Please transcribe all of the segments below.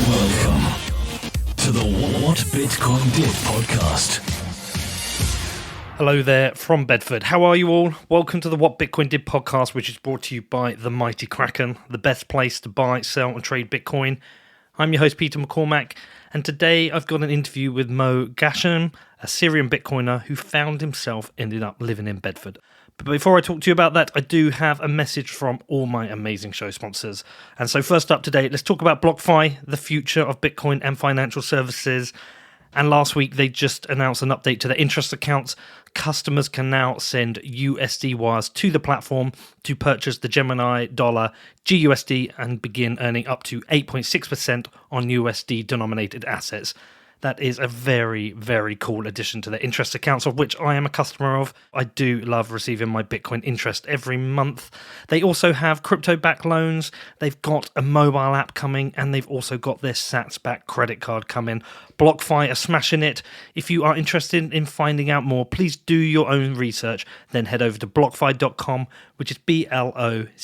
Welcome to the What Bitcoin Did podcast. Hello there from Bedford. How are you all? Welcome to the What Bitcoin Did podcast, which is brought to you by the mighty Kraken, the best place to buy, sell and trade Bitcoin. I'm your host, Peter McCormack, and today I've got an interview with Moe Ghashim, a Syrian Bitcoiner who found himself ended up living in Bedford. But before I talk to you about that, I do have a message from all my amazing show sponsors. And so first up today, let's talk about BlockFi, the future of Bitcoin and financial services. And last week, they just announced an update to their interest accounts. Customers can now send USD wires to the platform to purchase the Gemini dollar GUSD and begin earning up to 8.6% on USD denominated assets. That is a very, very cool addition to their interest accounts, of which I am a customer of. I do love receiving my Bitcoin interest every month. They also have crypto-backed loans. They've got a mobile app coming, and they've also got their Sats-backed credit card coming. BlockFi are smashing it. If you are interested in finding out more, please do your own research. Then head over to blockfi.com, which is BLOCKFI.com.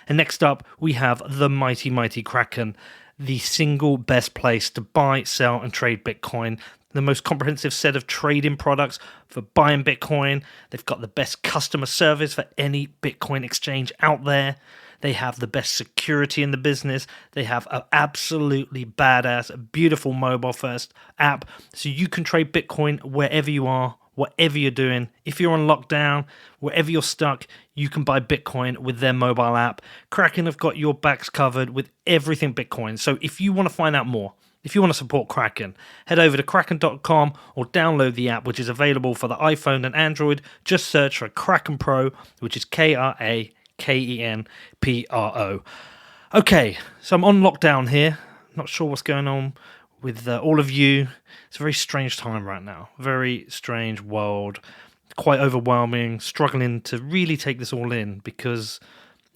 And next up, we have the mighty, mighty Kraken, the single best place to buy, sell, and trade Bitcoin. The most comprehensive set of trading products for buying Bitcoin. They've got the best customer service for any Bitcoin exchange out there. They have the best security in the business. They have an absolutely badass, beautiful mobile-first app, so you can trade Bitcoin wherever you are, whatever you're doing. If you're on lockdown, wherever you're stuck, you can buy Bitcoin with their mobile app. Kraken have got your backs covered with everything Bitcoin. So if you want to find out more, if you want to support Kraken, head over to kraken.com or download the app, which is available for the iPhone and Android. Just search for Kraken Pro, which is KrakenPro. Okay, so I'm on lockdown here. Not sure what's going on with all of you. It's a very strange time right now. Very strange world. Quite overwhelming. Struggling to really take this all in because,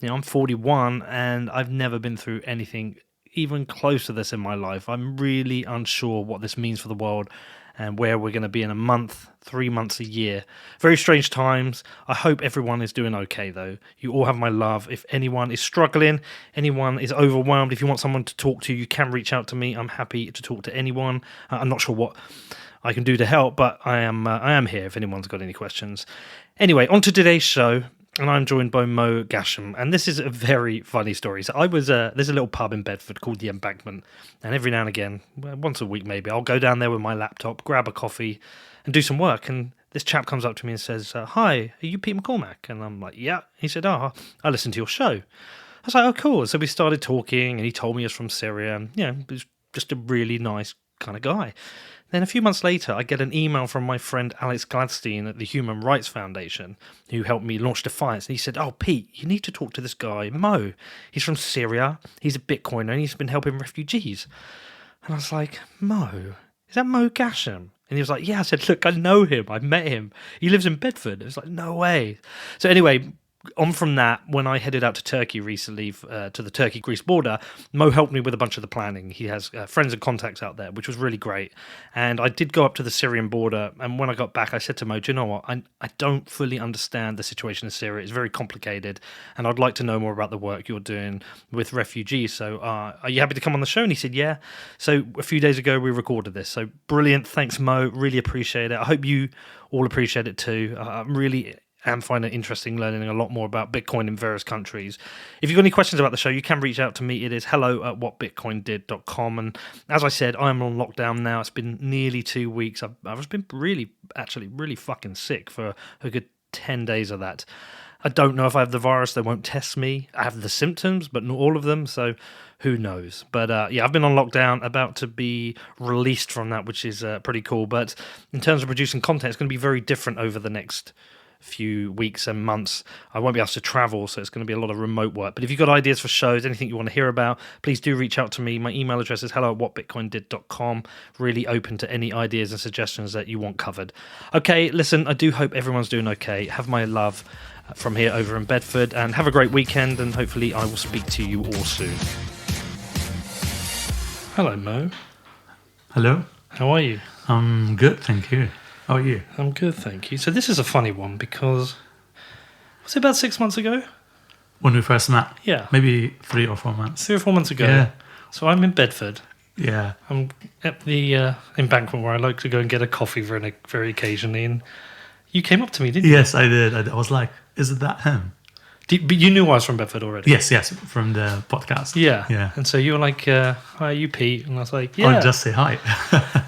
I'm 41 and I've never been through anything even close to this in my life. I'm really unsure what this means for the world and where we're going to be in a month, 3 months, a year. Very strange times. I hope everyone is doing okay, though. You all have my love. If anyone is struggling, anyone is overwhelmed, if you want someone to talk to, you can reach out to me. I'm happy to talk to anyone. I'm not sure what I can do to help, but I am here if anyone's got any questions. Anyway, on to today's show. And I'm joined by Moe Ghashim, and this is a very funny story. So there's a little pub in Bedford called the Embankment, and every now and again, once a week maybe, I'll go down there with my laptop, grab a coffee, and do some work. And this chap comes up to me and says, "Hi, are you Pete McCormack?" And I'm like, "Yeah." He said, "Oh, I listen to your show." I was like, "Oh, cool." So we started talking, and he told me he was from Syria, and he was just a really nice kind of guy. Then a few months later, I get an email from my friend Alex Gladstein at the Human Rights Foundation, who helped me launch Defiance. And he said, "Oh, Pete, you need to talk to this guy, Mo. He's from Syria. He's a Bitcoiner, and he's been helping refugees." And I was like, "Mo? Is that Moe Ghashim?" And he was like, "Yeah." I said, "Look, I know him. I met him. He lives in Bedford." It was like, "No way." So anyway, on from that, when I headed out to Turkey recently, to the Turkey-Greece border, Mo helped me with a bunch of the planning. He has friends and contacts out there, which was really great. And I did go up to the Syrian border, and when I got back, I said to Mo, "Do you know what? I don't fully understand the situation in Syria. It's very complicated, and I'd like to know more about the work you're doing with refugees. So are you happy to come on the show?" And he said, "Yeah." So a few days ago, we recorded this. So brilliant. Thanks, Mo. Really appreciate it. I hope you all appreciate it too. I'm really and find it interesting learning a lot more about Bitcoin in various countries. If you've got any questions about the show, you can reach out to me. It is hello@whatbitcoindid.com. And as I said, I'm on lockdown now. It's been nearly 2 weeks. I've been really fucking sick for a good 10 days of that. I don't know if I have the virus. They won't test me. I have the symptoms, but not all of them. So who knows? But I've been on lockdown, about to be released from that, which is pretty cool. But in terms of producing content, it's going to be very different over the next few weeks and months. I won't be able to travel, so it's going to be a lot of remote work. But if you've got ideas for shows, anything you want to hear about, please do reach out to me. My email address is hello@whatbitcoindid.com. Really open to any ideas and suggestions that you want covered. Okay, listen, I do hope everyone's doing okay. Have my love from here over in Bedford, and have a great weekend, and hopefully I will speak to you all soon. Hello, Mo. Hello. How are you? I'm good, thank you. How are you? I'm good, thank you. So this is a funny one because, was it about 6 months ago? when we first met. Yeah. Maybe 3 or 4 months. 3 or 4 months ago. Yeah. So I'm in Bedford. Yeah. I'm at the embankment where I like to go and get a coffee very occasionally. And you came up to me, didn't you? Yes, I did. I was like, is it that him? But you knew I was from Bedford already. Yes, from the podcast. Yeah. Yeah. And so you were like, hi, are you Pete? And I was like, yeah. Or just say hi.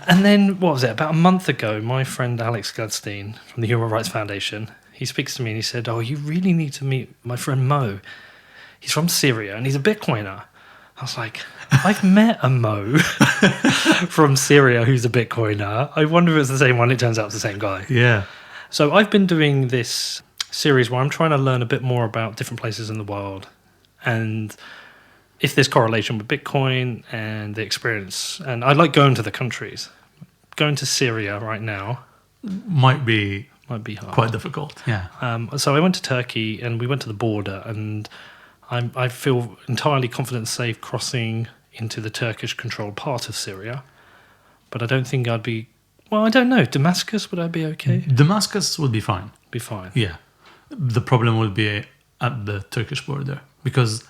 And then, what was it? About a month ago, my friend Alex Gladstein from the Human Rights Foundation, he speaks to me and he said, oh, you really need to meet my friend Mo. He's from Syria and he's a Bitcoiner. I was like, I've met a Mo from Syria who's a Bitcoiner. I wonder if it's the same one. It turns out it's the same guy. Yeah. So I've been doing this series where I'm trying to learn a bit more about different places in the world and if there's correlation with Bitcoin and the experience. And I like going to the countries. Going to Syria right now Might be might be hard. quite difficult. Yeah. So I went to Turkey and we went to the border, and I feel entirely confident and safe crossing into the Turkish-controlled part of Syria. But I don't think I'd be... Well, I don't know. Damascus, would I be okay? Damascus would be fine. Be fine. Yeah. The problem will be at the Turkish border because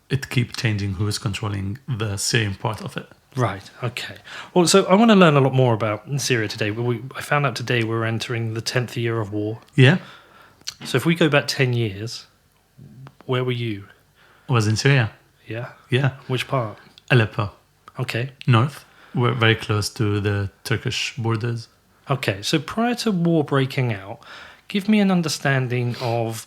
it keeps changing who is controlling the Syrian part of it. Right, okay. Well, so I want to learn a lot more about Syria today. I found out today we're entering the 10th year of war. Yeah. So if we go back 10 years, where were you? I was in Syria. Yeah? Yeah. Which part? Aleppo. Okay. North. We're very close to the Turkish borders. Okay, so prior to war breaking out, give me an understanding of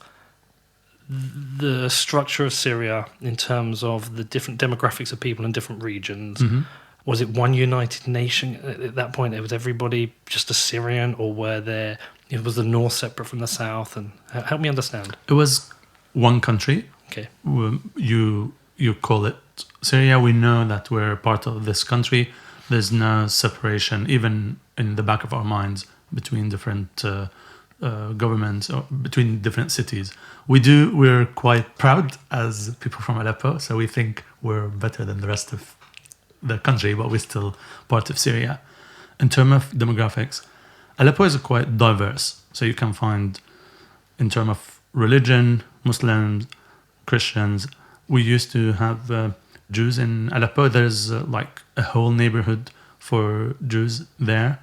the structure of Syria in terms of the different demographics of people in different regions. Mm-hmm. Was it one united nation at that point? It was everybody just a Syrian, or it was the north separate from the south? And help me understand. It was one country. Okay. You call it Syria. We know that we're part of this country. There's no separation, even in the back of our minds, between different governments or between different cities. We're quite proud as people from Aleppo, so we think we're better than the rest of the country, but we're still part of Syria. In terms of demographics, Aleppo is quite diverse. So you can find, in terms of religion, Muslims, Christians. We used to have Jews in Aleppo. There's like a whole neighborhood for Jews there,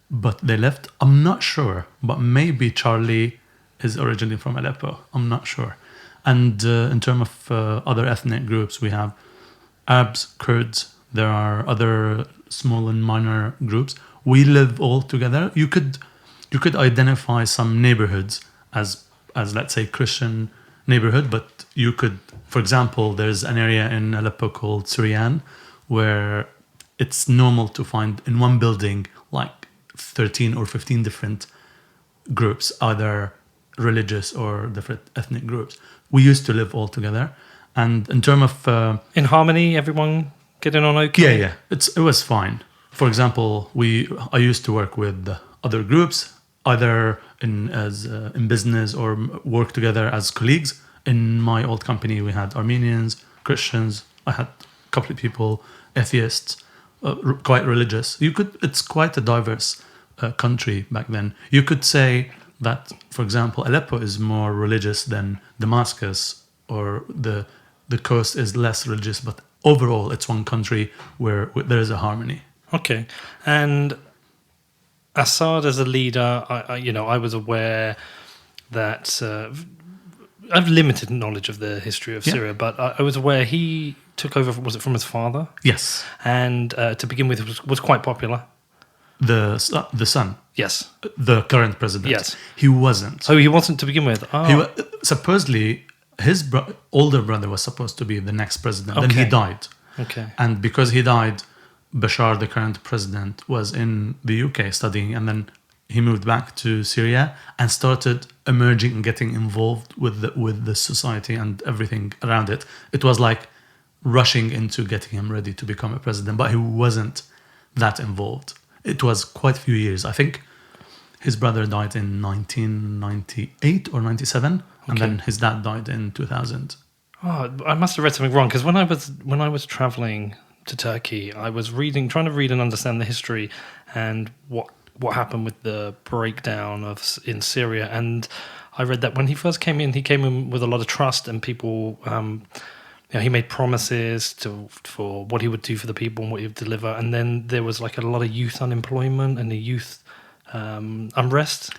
but they left. I'm not sure, but maybe Charlie is originally from Aleppo. I'm not sure. And in terms of other ethnic groups, we have Arabs, Kurds. There are other small and minor groups. We live all together. You could identify some neighborhoods as let's say Christian neighborhood, but you could, for example, there's an area in Aleppo called Syrian where it's normal to find in one building like 13 or 15 different groups, either religious or different ethnic groups. We used to live all together, and in terms of in harmony, everyone getting on okay? Yeah. It was fine. For example, I used to work with other groups, either in business or work together as colleagues. In my old company, we had Armenians, Christians. I had a couple of people, atheists, quite religious. It's quite a diverse country back then. You could say that, for example, Aleppo is more religious than Damascus, or the coast is less religious, but overall it's one country where there is a harmony. Okay. And Assad as a leader, I was aware that I have limited knowledge of the history of Syria, but I was aware he took over. Was it from his father? Yes. And to begin with, was quite popular. The son. Yes. The current president. Yes. He wasn't. Oh, he wasn't to begin with. Oh. Supposedly, his older brother was supposed to be the next president. Okay. Then he died. Okay. And because he died, Bashar, the current president, was in the UK studying, and then he moved back to Syria and started emerging and getting involved with the society and everything around it. It was like rushing into getting him ready to become a president, but he wasn't that involved. It was quite a few years. I think his brother died in 1998 or 97, and then his dad died in 2000. Oh, I must have read something wrong, because when I was traveling to Turkey, I was trying to read and understand the history and what happened with the breakdown in Syria, and I read that when he first came in, he came in with a lot of trust, and people, he made promises for what he would do for the people and what he would deliver. And then there was like a lot of youth unemployment and the youth unrest.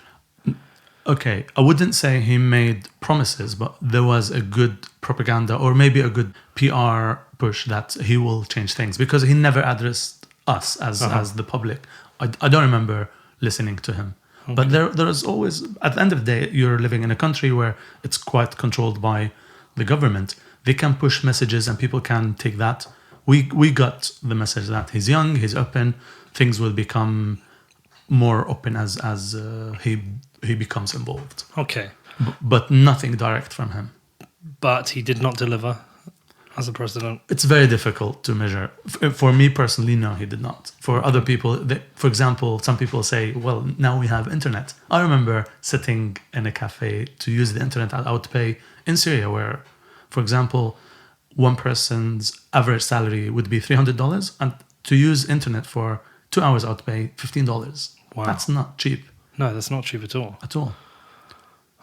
Okay, I wouldn't say he made promises, but there was a good propaganda or maybe a good PR push that he will change things, because he never addressed us as the public. I don't remember listening to him. Okay. But there is always, at the end of the day, you're living in a country where it's quite controlled by the government. They can push messages and people can take that. We got the message that he's young, he's open, things will become more open as he becomes involved. Okay. But nothing direct from him. But he did not deliver as a president. It's very difficult to measure. For me personally, no, he did not. For other people, for example, some people say, well, now we have internet. I remember sitting in a cafe to use the internet at Outpay in Syria, where, for example, one person's average salary would be $300, and to use internet for 2 hours Outpay, $15. Wow. That's not cheap. No, that's not cheap at all. At all.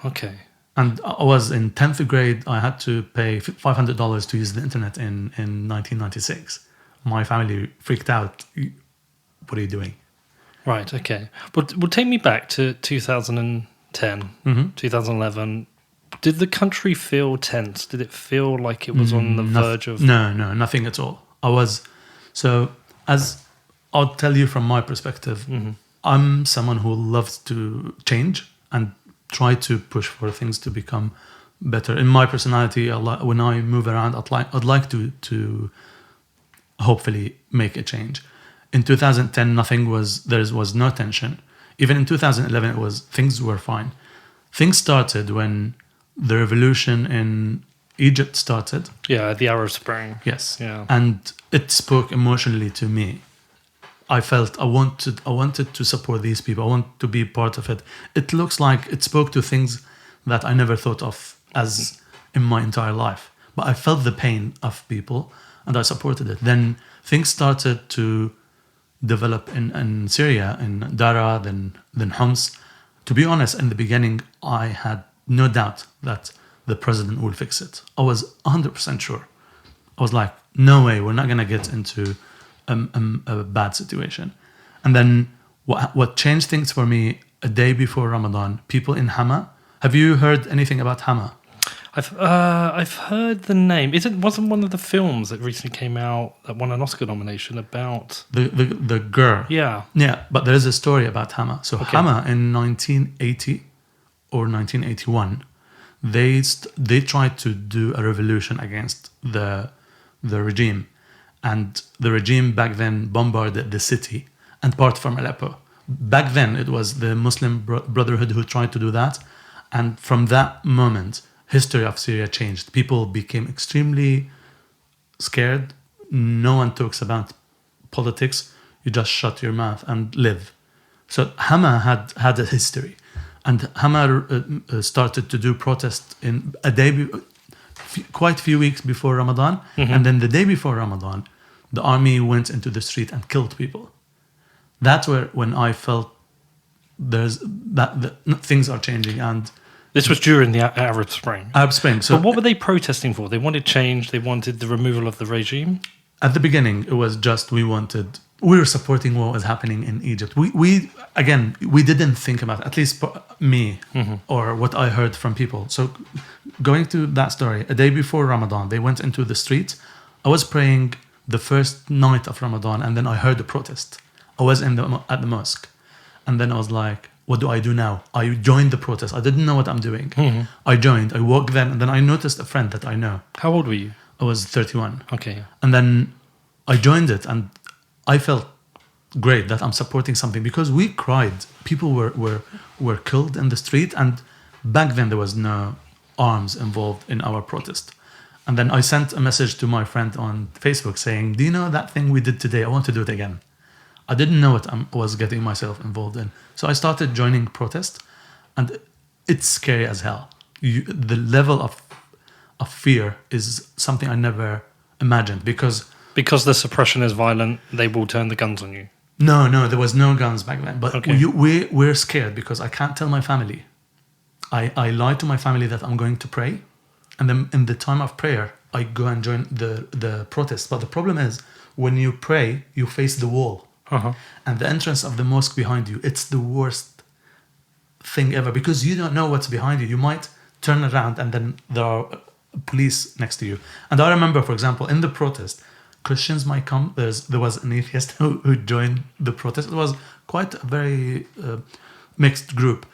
Okay. And I was in 10th grade. I had to pay $500 to use the internet in 1996. My family freaked out. What are you doing? Right, okay. But take me back to 2010, 2011. Did the country feel tense? Did it feel like it was on the verge of... No, nothing at all. As I'll tell you from my perspective, I'm someone who loves to change and try to push for things to become better. In my personality, when I move around, I'd like to hopefully make a change. In 2010, there was no tension. Even in 2011, things were fine. Things started when the revolution in Egypt started. Yeah, the Arab Spring. Yes. Yeah. And it spoke emotionally to me. I felt I wanted to support these people. I want to be part of it. It looks like it spoke to things that I never thought of as in my entire life. But I felt the pain of people and I supported it. Then things started to develop in Syria, in Dara, then Homs. To be honest, in the beginning, I had no doubt that the president will fix it. I was 100% sure. I was like, no way, we're not going to get into a bad situation. And then what changed things for me, a day before Ramadan, people in Hama. Have you heard anything about Hama? I've heard the name. Wasn't one of the films that recently came out that won an Oscar nomination about the girl? Yeah. But there is a story about Hama. So okay. Hama in 1980 or 1981, they tried to do a revolution against the regime. And the regime back then bombarded the city and part from Aleppo. Back then, it was the Muslim Brotherhood who tried to do that. And from that moment, history of Syria changed. People became extremely scared. No one talks about politics. You just shut your mouth and live. So Hama had a history. And Hama started to do protests in a day quite a few weeks before Ramadan. And then the day before Ramadan, the army went into the street and killed people. That's when I felt things are changing. And this was during the Arab Spring. Arab Spring. So but what were they protesting for? They wanted change. They wanted the removal of the regime. At the beginning, it was just we were supporting what was happening in Egypt. We didn't think about, at least me, or what I heard from people. So going to that story, a day before Ramadan, they went into the street. I was praying the first night of Ramadan, and then I heard the protest. I was at the mosque, and then I was like, what do I do now? I joined the protest. I didn't know what I'm doing. I joined. I walked then, and then I noticed a friend that I know. How old were you? I was 31. Okay. And then I joined it, and I felt great that I'm supporting something, because we cried. People were killed in the street, and back then there was no arms involved in our protest. And then I sent a message to my friend on Facebook saying, do you know that thing we did today? I want to do it again. I didn't know what I was getting myself involved in. So I started joining protest, and it's scary as hell. The level of fear is something I never imagined, because the suppression is violent, they will turn the guns on you. No, there was no guns back then. But okay. we're scared because I can't tell my family. I lie to my family that I'm going to pray, and then in the time of prayer, I go and join the protest. But the problem is, when you pray, you face the wall, and the entrance of the mosque behind you. It's the worst thing ever because you don't know what's behind you. You might turn around, and then there are police next to you. And I remember, for example, in the protest, Christians might come. There was an atheist who joined the protest. It was quite a very mixed group.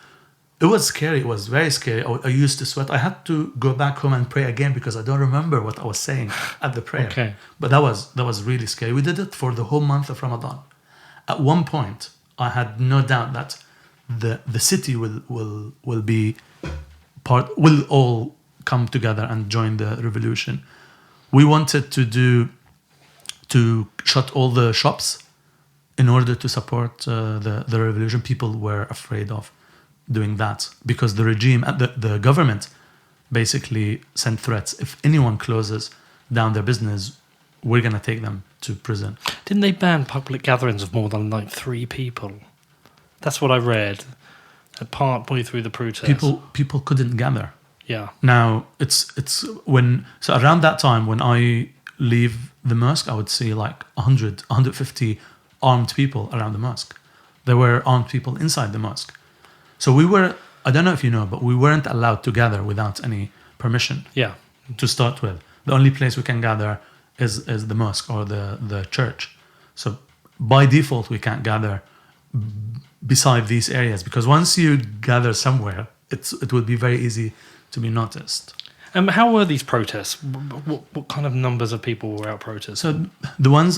It was scary. It was very scary. I used to sweat. I had to go back home and pray again because I don't remember what I was saying at the prayer. Okay. But that was really scary. We did it for the whole month of Ramadan. At one point, I had no doubt that the city will be will all come together and join the revolution. We wanted to shut all the shops in order to support the revolution. People were afraid of doing that because the regime, the government, basically sent threats. If anyone closes down their business, we're gonna take them to prison. Didn't they ban public gatherings of more than like 3 people? That's what I read. Partway through the protest, People couldn't gather. Yeah. Now it's around that time when I leave the mosque, I would see like 100, 150 armed people around the mosque. There were armed people inside the mosque. So we were, I don't know if you know, but we weren't allowed to gather without any permission. Yeah. To start with, the only place we can gather is the mosque or the church. So by default, we can't gather beside these areas because once you gather somewhere, it would be very easy to be noticed. How were these protests? What kind of numbers of people were out protesting? So the ones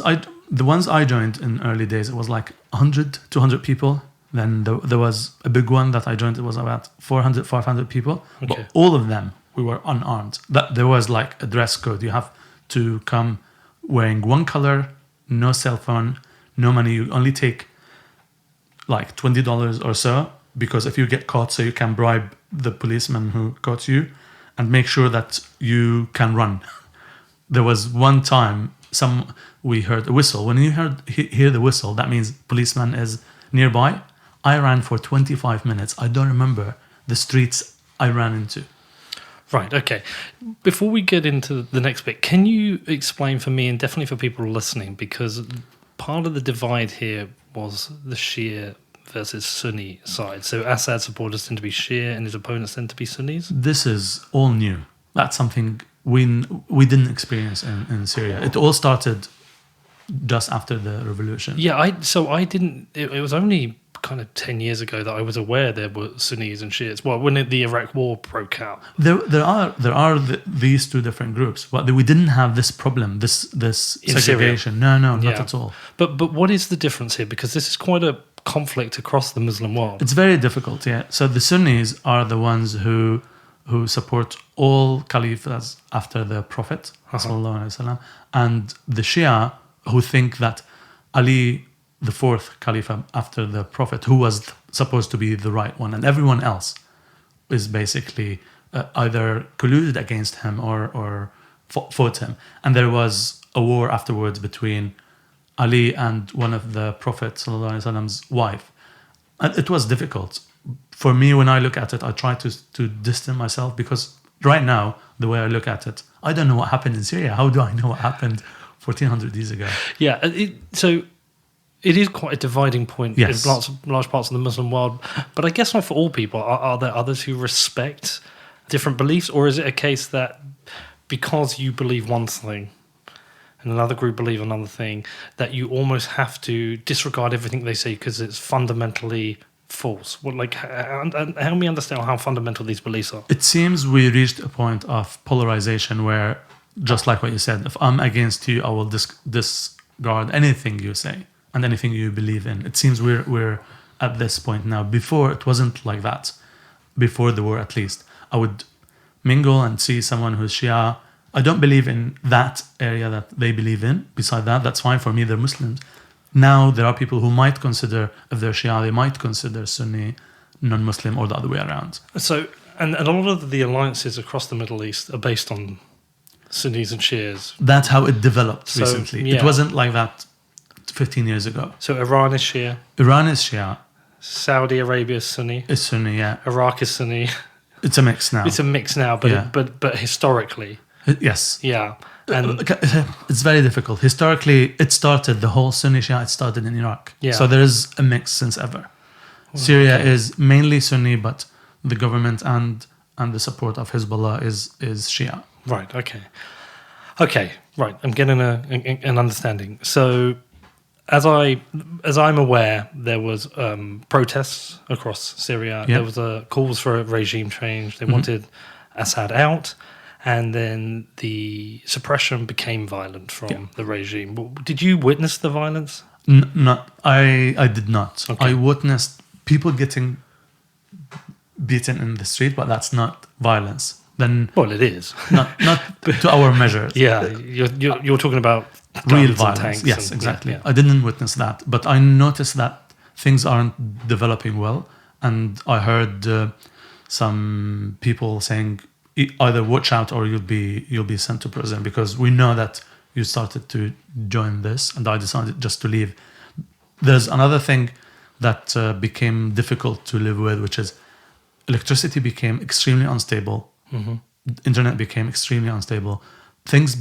I joined in early days, it was like 100, 200 people. Then there was a big one that I joined. It was about 400, 500 people. Okay. But all of them, we were unarmed. There was like a dress code. You have to come wearing one color, no cell phone, no money. You only take like $20 or so because if you get caught, so you can bribe the policeman who caught you and make sure that you can run. There was one time we heard a whistle. When you hear the whistle, that means policeman is nearby. I ran for 25 minutes. I don't remember the streets I ran into. Right, okay. Before we get into the next bit, can you explain for me and definitely for people listening, because part of the divide here was the Shia versus Sunni side. So Assad supporters tend to be Shia and his opponents tend to be Sunnis? This is all new. That's something we didn't experience in Syria. It all started just after the revolution. Yeah, I didn't... It was only kind of 10 years ago that I was aware there were Sunnis and Shias. Well, when the Iraq War broke out. There are these two different groups, but we didn't have this problem, this segregation. No, not at all. But what is the difference here? Because this is quite a conflict across the Muslim world. It's very difficult, yeah. So the Sunnis are the ones who support all caliphs after the Prophet, sallallahu alaihi wasallam, and the Shia who think that Ali, the fourth caliph after the Prophet, who was supposed to be the right one, and everyone else is basically either colluded against him or fought him. And there was a war afterwards between Ali and one of the Prophet sallallahu alaihi wasallam's wife. And it was difficult. For me, when I look at it, I try to distance myself because right now, the way I look at it, I don't know what happened in Syria. How do I know what happened 1400 years ago? Yeah, so it is quite a dividing point in large parts of the Muslim world. But I guess not for all people. Are there others who respect different beliefs? Or is it a case that because you believe one thing and another group believe another thing, that you almost have to disregard everything they say because it's fundamentally false? Help me understand how fundamental these beliefs are. It seems we reached a point of polarization where, just like what you said, if I'm against you, I will disregard anything you say and anything you believe in. It seems we're at this point now. Before, it wasn't like that. Before the war, at least. I would mingle and see someone who's Shia. I don't believe in that area that they believe in. Beside that, that's fine for me, they're Muslims. Now, there are people who might consider, if they're Shia, they might consider Sunni non-Muslim or the other way around. So, and a lot of the alliances across the Middle East are based on Sunnis and Shias. That's how it developed recently. Yeah. It wasn't like that 15 years ago. So Iran is Shia. Iran is Shia. Saudi Arabia is Sunni. Is Sunni, yeah. Iraq is Sunni. It's a mix now. It's a mix now, but Yeah. but historically, Yes. yeah. And It's very difficult. Historically, it started, the whole Sunni Shia, it started in Iraq. Yeah. So there is a mix since ever. Syria okay. is mainly Sunni, but the government and the support of Hezbollah is Shia. Right. Okay. Right. I'm getting an understanding. So, as I'm aware, there was protests across Syria. Yeah. There was calls for a regime change. They wanted Assad out, and then the suppression became violent from the regime. Did you witness the violence? Not. I did not. Okay. I witnessed people getting beaten in the street, but that's not violence. Then Well, it is. not to our measures. Yeah, you're talking about Real guns and violence. tanks Yes, and- exactly. yeah. I didn't witness that, but I noticed that things aren't developing well, and I heard some people saying either watch out or you'll be sent to prison, because we know that you started to join this, and I decided just to leave. There's another thing that became difficult to live with, which is electricity became extremely unstable. Internet became extremely unstable. Things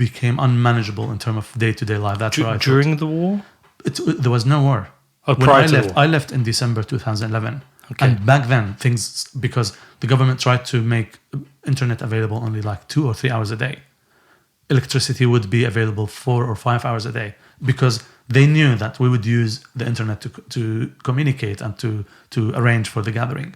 became unmanageable in terms of day-to-day life. That's what I thought. During the war. There was no war. Oh, When prior I to the left, war. I left in December 2011. Okay. And back then, things, because the government tried to make internet available only like 2 or 3 hours a day. Electricity would be available 4 or 5 hours a day, because they knew that we would use the internet to communicate and to arrange for the gathering.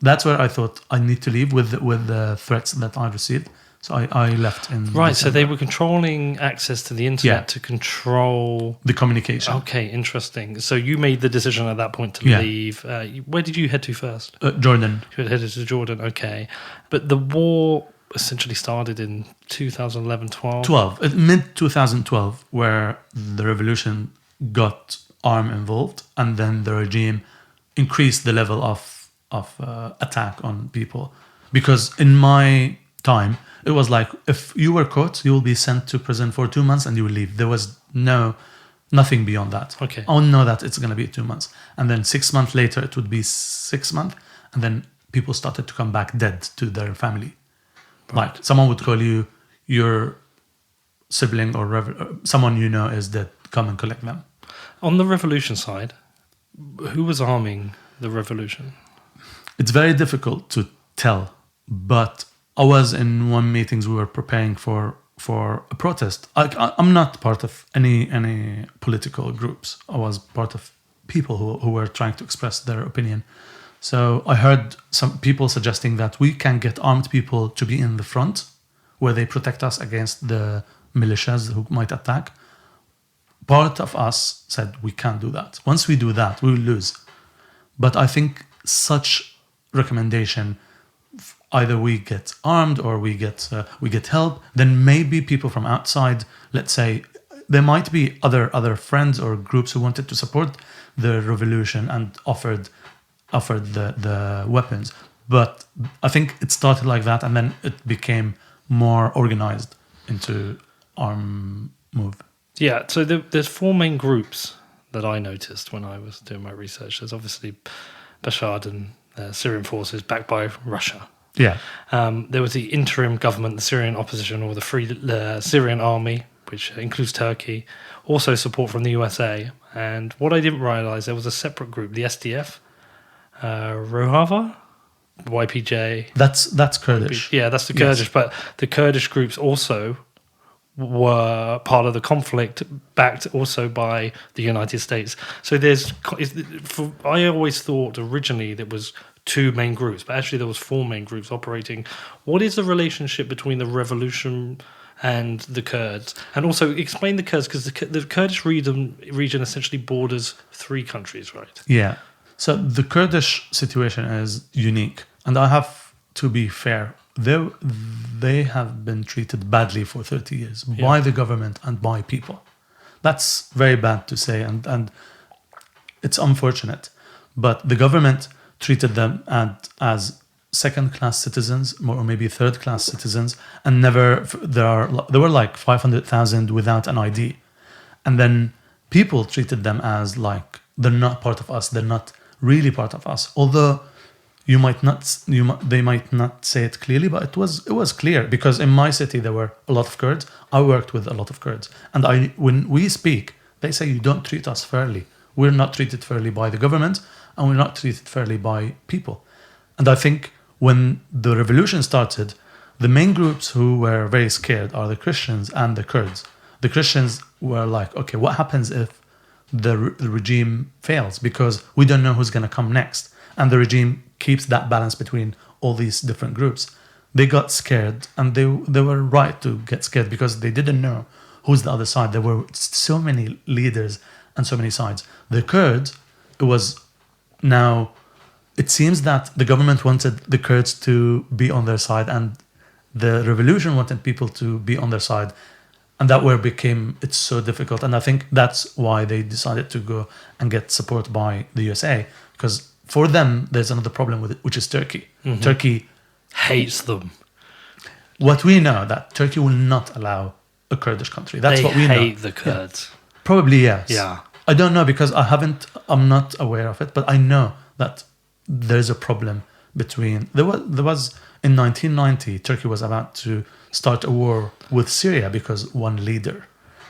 That's where I thought I need to leave with the threats that I received. So I left in Right, so December. they were controlling access to the internet Yeah. to control. The communication. Okay, interesting. So you made the decision at that point to Yeah. leave. Where did you head to first? Jordan. You had headed to Jordan, okay. But the war essentially started in 2011, 12. Mid 2012, where the revolution got arm involved, and then the regime increased the level of attack on people. Because in my time, it was like, if you were caught, you will be sent to prison for 2 months and you will leave. There was nothing beyond that. Okay. I know that it's going to be 2 months. And then 6 months later, it would be 6 months. And then people started to come back dead to their family. Like someone would call you, your sibling or someone you know is dead, come and collect them. On the revolution side, who was arming the revolution? It's very difficult to tell, but I was in one meetings, we were preparing for a protest. I'm not part of any political groups. I was part of people who were trying to express their opinion. So I heard some people suggesting that we can get armed people to be in the front, where they protect us against the militias who might attack. Part of us said we can't do that. Once we do that, we will lose. But I think such recommendation, either we get armed or we get help, then maybe people from outside, let's say, there might be other friends or groups who wanted to support the revolution and offered the weapons. But I think it started like that, and then it became more organized into arm move. Yeah, so there's four main groups that I noticed when I was doing my research. There's obviously Bashar and Syrian forces backed by Russia. Yeah. There was the interim government, the Syrian opposition, or the Free Syrian Army, which includes Turkey. Also support from the USA. And what I didn't realize, there was a separate group, the SDF, Rojava, YPJ. That's Kurdish. Yeah, that's the Yes. Kurdish. But the Kurdish groups also were part of the conflict, backed also by the United States. So I always thought originally there was two main groups, but actually there was four main groups operating. What is the relationship between the revolution and the Kurds? And also explain the Kurds, because the Kurdish region essentially borders three countries, right? Yeah. So the Kurdish situation is unique, and I have to be fair. They have been treated badly for 30 years by the government and by people. That's very bad to say, and it's unfortunate. But the government treated them as second-class citizens, or maybe third-class citizens, and there were like 500,000 without an ID. And then people treated them as like, they're not part of us, they're not really part of us. Although they might not say it clearly, but it was clear, because in my city there were a lot of Kurds. I worked with a lot of Kurds, and when we speak, they say you don't treat us fairly. We're not treated fairly by the government, and we're not treated fairly by people. And I think when the revolution started, the main groups who were very scared are the Christians and the Kurds. The Christians were like, okay, what happens if the regime fails? Because we don't know who's going to come next. And the regime keeps that balance between all these different groups. They got scared, and they were right to get scared, because they didn't know who's the other side. There were so many leaders and so many sides. The Kurds, it seems that the government wanted the Kurds to be on their side, and the revolution wanted people to be on their side. And that it's so difficult. And I think that's why they decided to go and get support by the USA, because for them, there's another problem with it, which is Turkey. Mm-hmm. Turkey hates them. What we know, that Turkey will not allow a Kurdish country. That's what we know. They hate the Kurds. Yeah. Probably, yes. Yeah. I don't know, because I'm not aware of it, but I know that there's a problem between, there was in 1990, Turkey was about to start a war with Syria, because one leader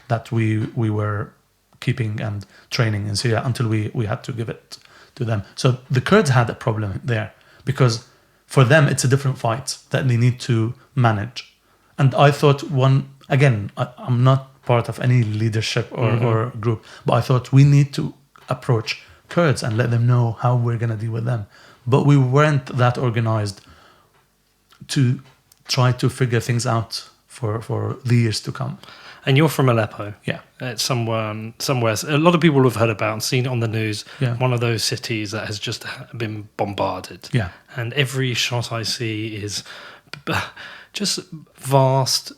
that we were keeping and training in Syria until we had to give it to them. So the Kurds had a problem there, because for them it's a different fight that they need to manage. And I thought I'm not part of any leadership or group, but I thought we need to approach Kurds and let them know how we're going to deal with them. But we weren't that organized to try to figure things out for the years to come. And you're from Aleppo. Yeah. It's somewhere a lot of people have heard about and seen it on the news. Yeah. One of those cities that has just been bombarded. Yeah. And every shot I see is just vast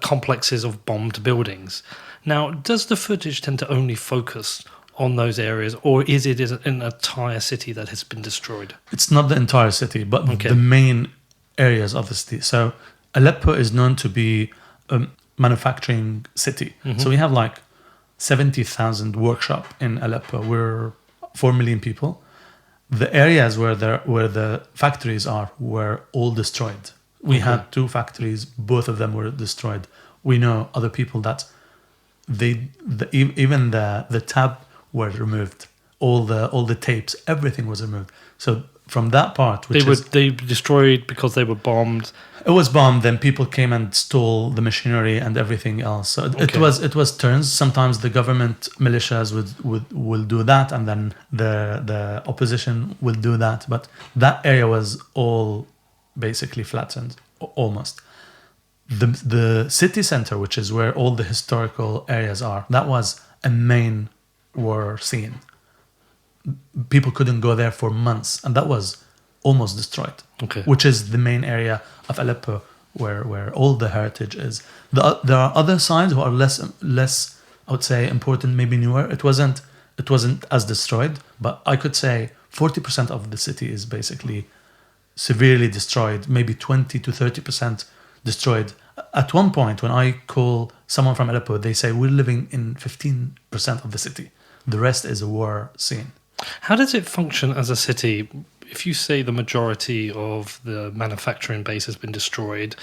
complexes of bombed buildings. Now, does the footage tend to only focus on those areas, or is it an entire city that has been destroyed? It's not the entire city, but the main areas of the city. So Aleppo is known to be a manufacturing city. Mm-hmm. So we have like 70,000 workshop in Aleppo. We're 4 million people. The areas where the factories are were all destroyed. We had 2 factories, both of them were destroyed. We know other people that even the tab were removed. All the tapes, everything was removed. So from that part, they destroyed because they were bombed. It was bombed. Then people came and stole the machinery and everything else. So it was turns. Sometimes the government militias will do that, and then the opposition will do that. But that area was all basically flattened, almost. The city center, which is where all the historical areas are, that was a main war scene. People couldn't go there for months, and that was almost destroyed. Okay. Which is the main area of Aleppo where all the heritage is. There are other signs who are less I would say important, maybe newer. It wasn't as destroyed, but I could say 40% of the city is basically severely destroyed, maybe 20 to 30% destroyed. At one point, when I call someone from Aleppo, they say we're living in 15% of the city. The rest is a war scene. How does it function as a city? If you say the majority of the manufacturing base has been destroyed,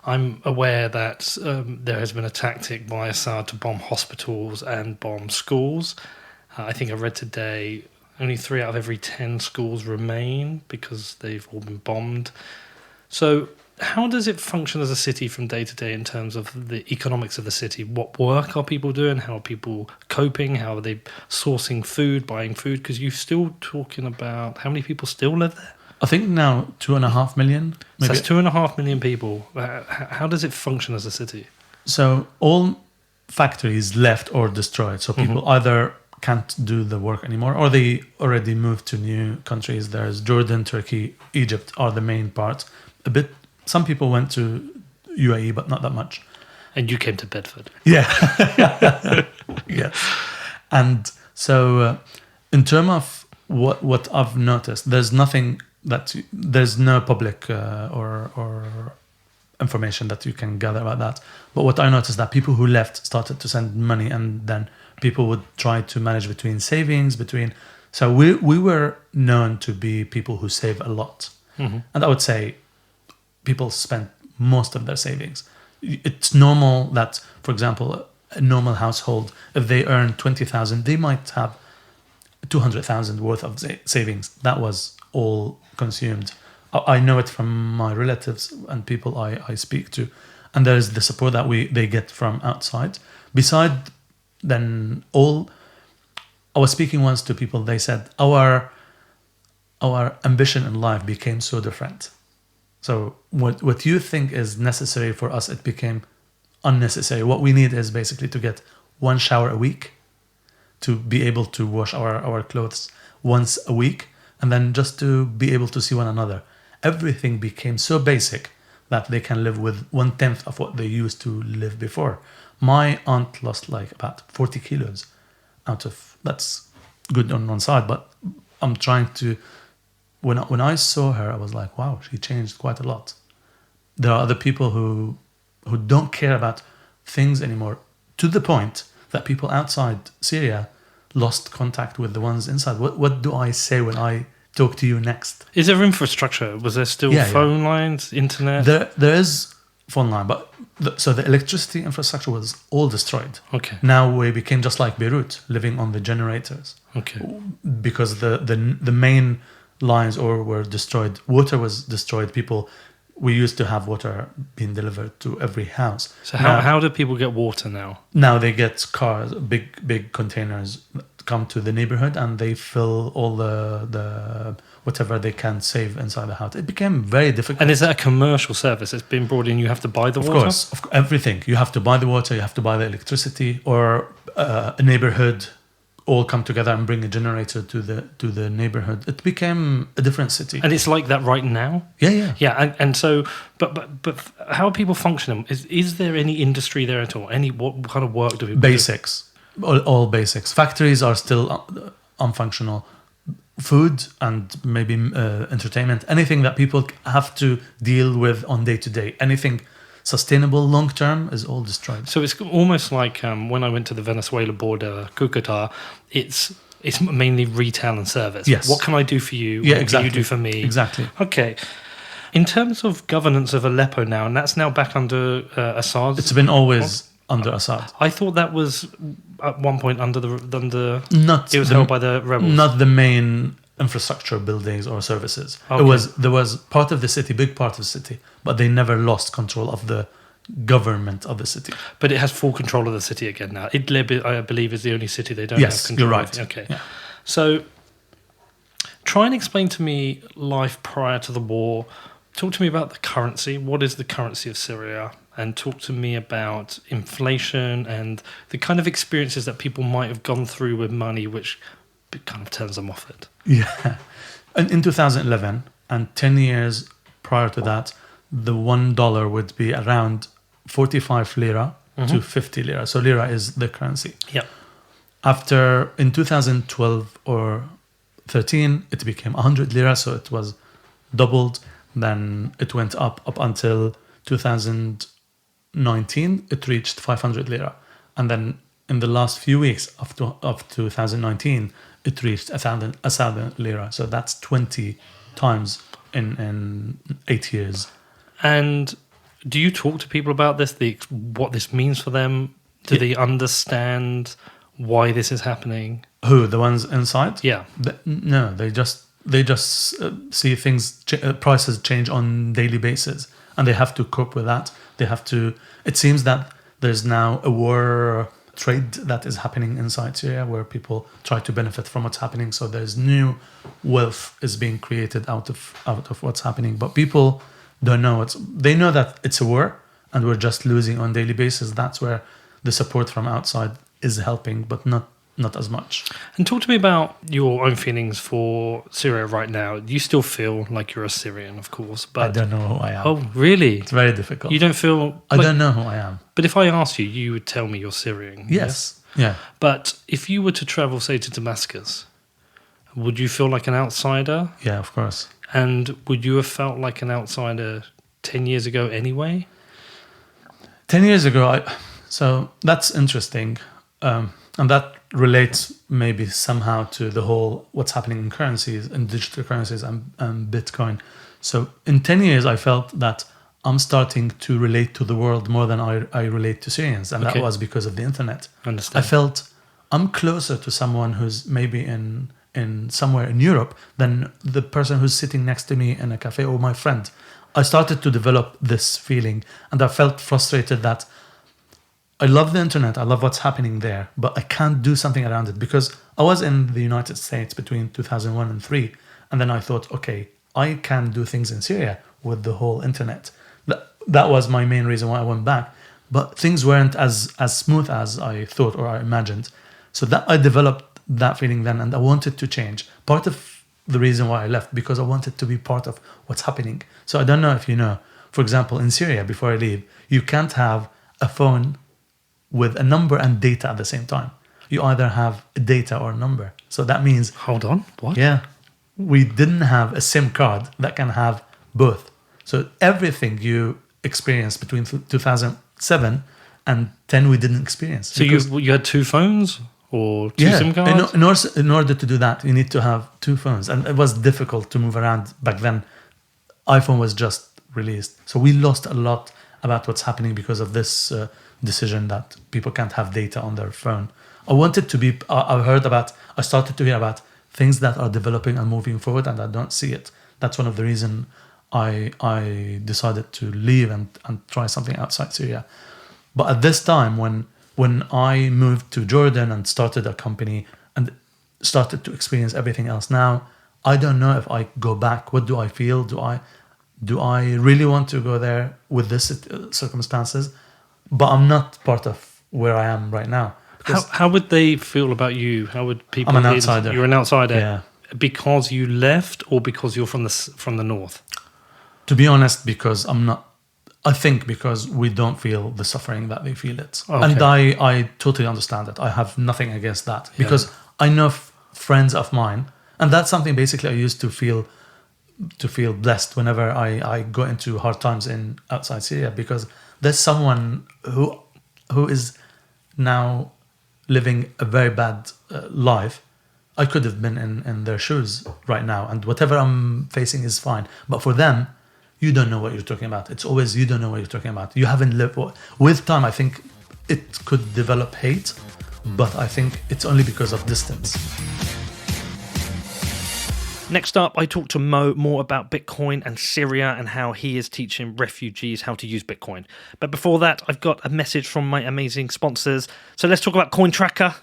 I'm aware that there has been a tactic by Assad to bomb hospitals and bomb schools. I think I read today only 3 out of every 10 schools remain because they've all been bombed. So how does it function as a city from day to day in terms of the economics of the city? What work are people doing? How are people coping? How are they sourcing food, buying food? Because you're still talking about how many people still live there? I think now 2.5 million. So that's 2.5 million people. How does it function as a city? So all factories left or destroyed. So people either can't do the work anymore, or they already moved to new countries. There's Jordan, Turkey, Egypt are the main parts. A bit. Some people went to UAE, but not that much. And you came to Bedford. Yeah. Yes. And so in terms of what I've noticed, there's no public or information that you can gather about that. But what I noticed that people who left started to send money, and then people would try to manage between savings, So we were known to be people who save a lot. Mm-hmm. And I would say people spend most of their savings. It's normal that, for example, a normal household, if they earn 20,000, they might have 200,000 worth of savings. That was all consumed. I know it from my relatives and people I speak to, and there is the support that they get from outside. Beside then all, I was speaking once to people. They said our ambition in life became so different. So what you think is necessary for us, it became unnecessary. What we need is basically to get one shower a week, to be able to wash our clothes once a week, and then just to be able to see one another. Everything became so basic that they can live with 1/10 of what they used to live before. My aunt lost like about 40 kilos out of, that's good on one side, but I'm trying to, when I saw her, I was like, wow, she changed quite a lot. There are other people who don't care about things anymore, to the point that people outside Syria lost contact with the ones inside. What do I say when I talk to you next? Is there infrastructure? Was there still phone lines, internet? There is phone line, but so the electricity infrastructure was all destroyed. Okay. Now we became just like Beirut, living on the generators. Okay. Because the main lines were destroyed. Water was destroyed. We used to have water being delivered to every house. So how do people get water now? Now they get cars, big containers come to the neighborhood, and they fill all the whatever they can save inside the house. It became very difficult. And is that a commercial service? It's been brought in. You have to buy the water. Of course, everything. You have to buy the water. You have to buy the electricity, or a neighborhood all come together and bring a generator to the neighborhood. It became a different city. And it's like that right now? Yeah. And so, but how are people functioning? Is there any industry there at all? What kind of work do people Basics. All basics. Factories are still unfunctional. Food and maybe entertainment. Anything that people have to deal with on day to day. Anything sustainable long term is all destroyed. So it's almost like when I went to the Venezuela border, Cucuta, it's mainly retail and service. Yes. What can I do for you? Yeah, what exactly. can you do for me? Exactly. Okay. In terms of governance of Aleppo now, and that's now back under Assad. It's been always under Assad. I thought that was at one point under Not it was held by the rebels. Not the main infrastructure buildings or services. Okay. There was part of the city, big part of the city, but they never lost control of the government of the city. But it has full control of the city again now. Idlib, I believe, is the only city they don't have control you're right. of. Okay. Yeah. So try and explain to me life prior to the war. Talk to me about the currency. What is the currency of Syria? And talk to me about inflation and the kind of experiences that people might have gone through with money, which kind of turns them off it. Yeah. And in 2011, and 10 years prior to that, the $1 would be around 45 lira to 50 lira. So lira is the currency. Yeah. After, in 2012 or 13, it became 100 lira, so it was doubled. Then it went up until 2019, it reached 500 lira. And then in the last few weeks of 2019, it reached 1,000 lira. So that's 20 times in 8 years. And do you talk to people about this, what this means for them? Do they understand why this is happening? Who, the ones inside? Yeah. No, they just see things, prices change on daily basis, and they have to cope with that. They have to. It seems that there's now a war trade that is happening inside Syria, where people try to benefit from what's happening. So there's new wealth is being created out of what's happening, but people don't know they know that it's a war, and we're just losing on daily basis. That's where the support from outside is helping, but not as much. And talk to me about your own feelings for Syria right now. You still feel like you're a Syrian, of course, but I don't know who I am. Oh, really? It's very difficult. You don't feel... I don't know who I am. But if I asked you, you would tell me you're Syrian. Yes. Yeah. But if you were to travel, say, to Damascus, would you feel like an outsider? Yeah, of course. And would you have felt like an outsider 10 years ago anyway? 10 years ago, so that's interesting. And that relates maybe somehow to the whole what's happening in currencies and digital currencies and Bitcoin. So in 10 years, I felt that I'm starting to relate to the world more than I relate to Syrians. And Okay. that was because of the internet. Understand. I felt I'm closer to someone who's maybe in somewhere in Europe than the person who's sitting next to me in a cafe or my friend. I started to develop this feeling, and I felt frustrated that I love the internet, I love what's happening there, but I can't do something around it because I was in the United States between 2001 and 3, and then I thought, okay, I can do things in Syria with the whole internet. That was my main reason why I went back, but things weren't as smooth as I thought or I imagined. So that I developed that feeling then, and I wanted to change. Part of the reason why I left because I wanted to be part of what's happening. So I don't know if you know, for example, in Syria, before I leave, you can't have a phone with a number and data at the same time. You either have a data or a number. So that means, Hold on. What? yeah, we didn't have a SIM card that can have both. So everything you experienced between 2007 and 10, we didn't experience. So you had two phones or two SIM cards? In order to do that, you need to have two phones. And it was difficult to move around back then. iPhone was just released. So we lost a lot about what's happening because of this decision that people can't have data on their phone. I wanted to be, I started to hear about things that are developing and moving forward, and I don't see it. That's one of the reasons I decided to leave and try something outside Syria. But at this time, when I moved to Jordan and started a company and started to experience everything else now, I don't know if I go back. What do I feel? Do I really want to go there with this circumstances? But I'm not part of where I am right now. How would they feel about you? How would people? I'm an outsider. You're an outsider. Yeah. Because you left, or because you're from the north? To be honest, because I'm not. I think because we don't feel the suffering that they feel it, Okay. and I totally understand it. I have nothing against that because I know friends of mine, and that's something basically I used to feel blessed whenever I go into hard times in outside Syria, because there's someone who is now living a very bad life. I could have been in their shoes right now, and whatever I'm facing is fine. But for them, you don't know what you're talking about. It's always you don't know what you're talking about. You haven't lived. With time, I think it could develop hate, but I think it's only because of distance. Next up, I talked to Mo more about Bitcoin and Syria and how he is teaching refugees how to use Bitcoin. But before that, I've got a message from my amazing sponsors. So let's talk about Coin Tracker.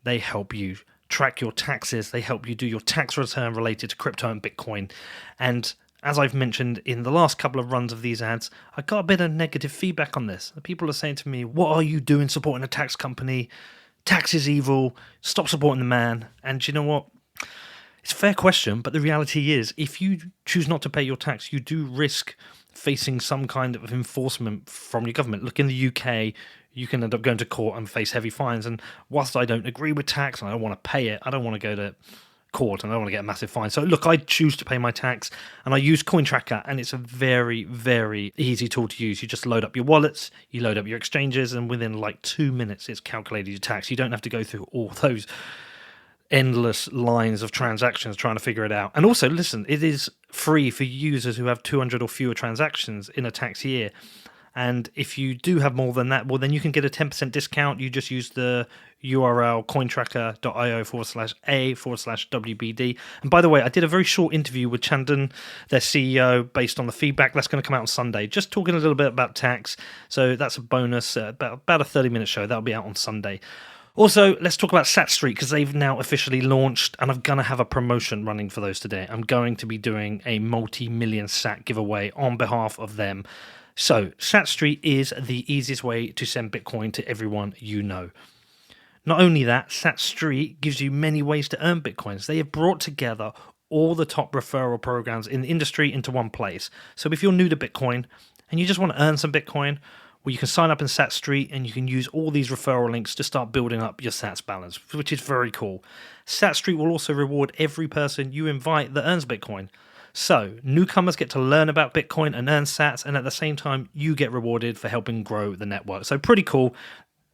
They help you track your taxes. They help you do your tax return related to crypto and Bitcoin. And as I've mentioned in the last couple of runs of these ads, I got a bit of negative feedback on this. People are saying to me, what are you doing supporting a tax company? Tax is evil. Stop supporting the man. And you know what? It's a fair question, but the reality is, if you choose not to pay your tax, you do risk facing some kind of enforcement from your government. Look, in the UK, you can end up going to court and face heavy fines. And whilst I don't agree with tax and I don't want to pay it, I don't want to go to court and I don't want to get a massive fine. So look, I choose to pay my tax and I use Coin Tracker, and it's a very, very easy tool to use. You just load up your wallets, you load up your exchanges, and within like 2 minutes, it's calculated your tax. You don't have to go through all those endless lines of transactions trying to figure it out. And also, listen, it is free for users who have 200 or fewer transactions in a tax year. And if you do have more than that, well, then you can get a 10% discount. You just use the URL cointracker.io/a/WBD. And by the way, I did a very short interview with Chandan, their CEO, based on the feedback. That's going to come out on Sunday, just talking a little bit about tax. So that's a bonus, about a 30-minute show. That'll be out on Sunday. Also, let's talk about Sat Street, because they've now officially launched, and I'm going to have a promotion running for those today. I'm going to be doing a multi-million sat giveaway on behalf of them. So, Sat Street is the easiest way to send Bitcoin to everyone you know. Not only that, Sat Street gives you many ways to earn Bitcoins. They have brought together all the top referral programs in the industry into one place. So if you're new to Bitcoin and you just want to earn some Bitcoin, well, you can sign up in Sat Street and you can use all these referral links to start building up your Sats balance, which is very cool. Sat Street will also reward every person you invite that earns Bitcoin. So, newcomers get to learn about Bitcoin and earn Sats, and at the same time, you get rewarded for helping grow the network. So, pretty cool.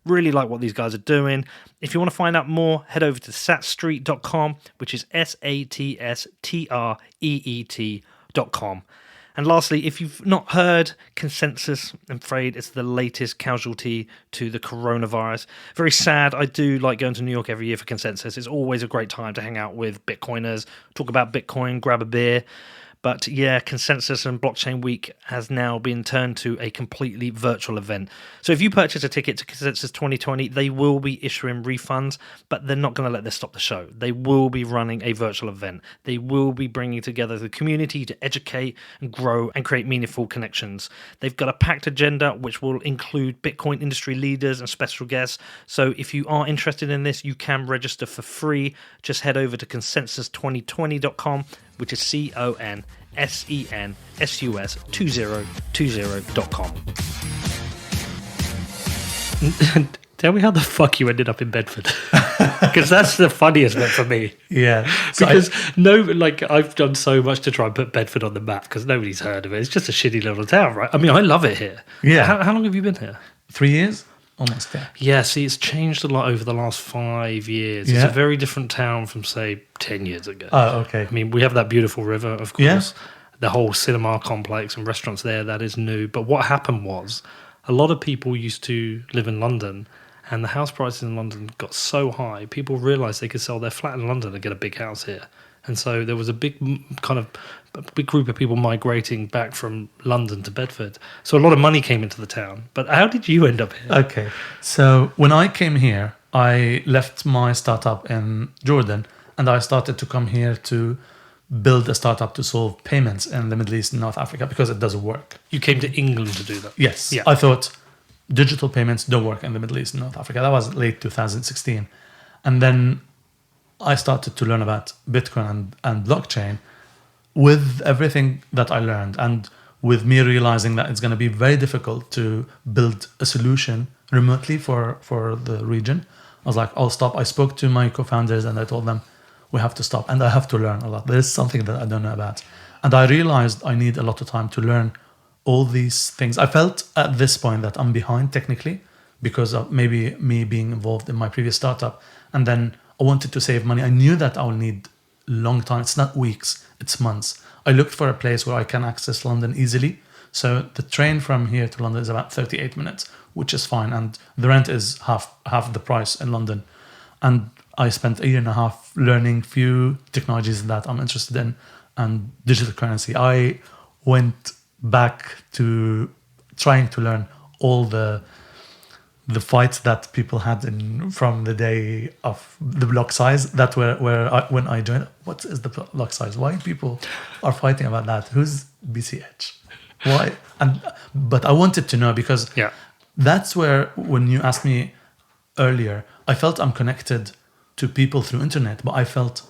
Really like what these guys are doing. If you want to find out more, head over to satstreet.com, which is SATSTREET.com. And lastly, if you've not heard, Consensus, I'm afraid it's the latest casualty to the coronavirus. Very sad. I do like going to New York every year for Consensus. It's always a great time to hang out with Bitcoiners, talk about Bitcoin, grab a beer. But yeah, Consensus and Blockchain Week has now been turned to a completely virtual event. So if you purchase a ticket to Consensus 2020, they will be issuing refunds, but they're not going to let this stop the show. They will be running a virtual event. They will be bringing together the community to educate and grow and create meaningful connections. They've got a packed agenda which will include Bitcoin industry leaders and special guests. So if you are interested in this, you can register for free. Just head over to consensus2020.com, which is CONSENSUS2020.com. Tell me how the fuck you ended up in Bedford, because that's the funniest bit for me. Yeah, Because I've done so much to try and put Bedford on the map because nobody's heard of it. It's just a shitty little town, right? I mean, I love it here. Yeah. How long have you been here? 3 years, almost. Yeah. Yeah, see, it's changed a lot over the last 5 years. Yeah. It's a very different town from, say, 10 years ago. Oh, okay. I mean, we have that beautiful river, of course. Yeah. The whole cinema complex and restaurants there, that is new. But what happened was a lot of people used to live in London, and the house prices in London got so high, people realised they could sell their flat in London and get a big house here. And so there was a big group of people migrating back from London to Bedford. So a lot of money came into the town. But how did you end up here? Okay. So when I came here, I left my startup in Jordan and I started to come here to build a startup to solve payments in the Middle East and North Africa because it doesn't work. You came to England to do that? Yes. Yeah. I thought digital payments don't work in the Middle East and North Africa. That was late 2016. And then I started to learn about Bitcoin and blockchain with everything that I learned, and with me realizing that it's going to be very difficult to build a solution remotely for the region. I was like, I'll stop. I spoke to my co-founders and I told them, we have to stop and I have to learn a lot. There's something that I don't know about. And I realized I need a lot of time to learn all these things. I felt at this point that I'm behind technically because of maybe me being involved in my previous startup. And then I wanted to save money. I knew that I will need long time. It's not weeks, it's months. I looked for a place where I can access London easily. So the train from here to London is about 38 minutes, which is fine. And the rent is half the price in London. And I spent a year and a half learning few technologies that I'm interested in and digital currency. I went back to trying to learn all the fights that people had from the day of the block size that when I joined. What is the block size? Why people are fighting about that? Who's BCH? Why? But I wanted to know because that's where, when you asked me earlier, I felt I'm connected to people through internet, but I felt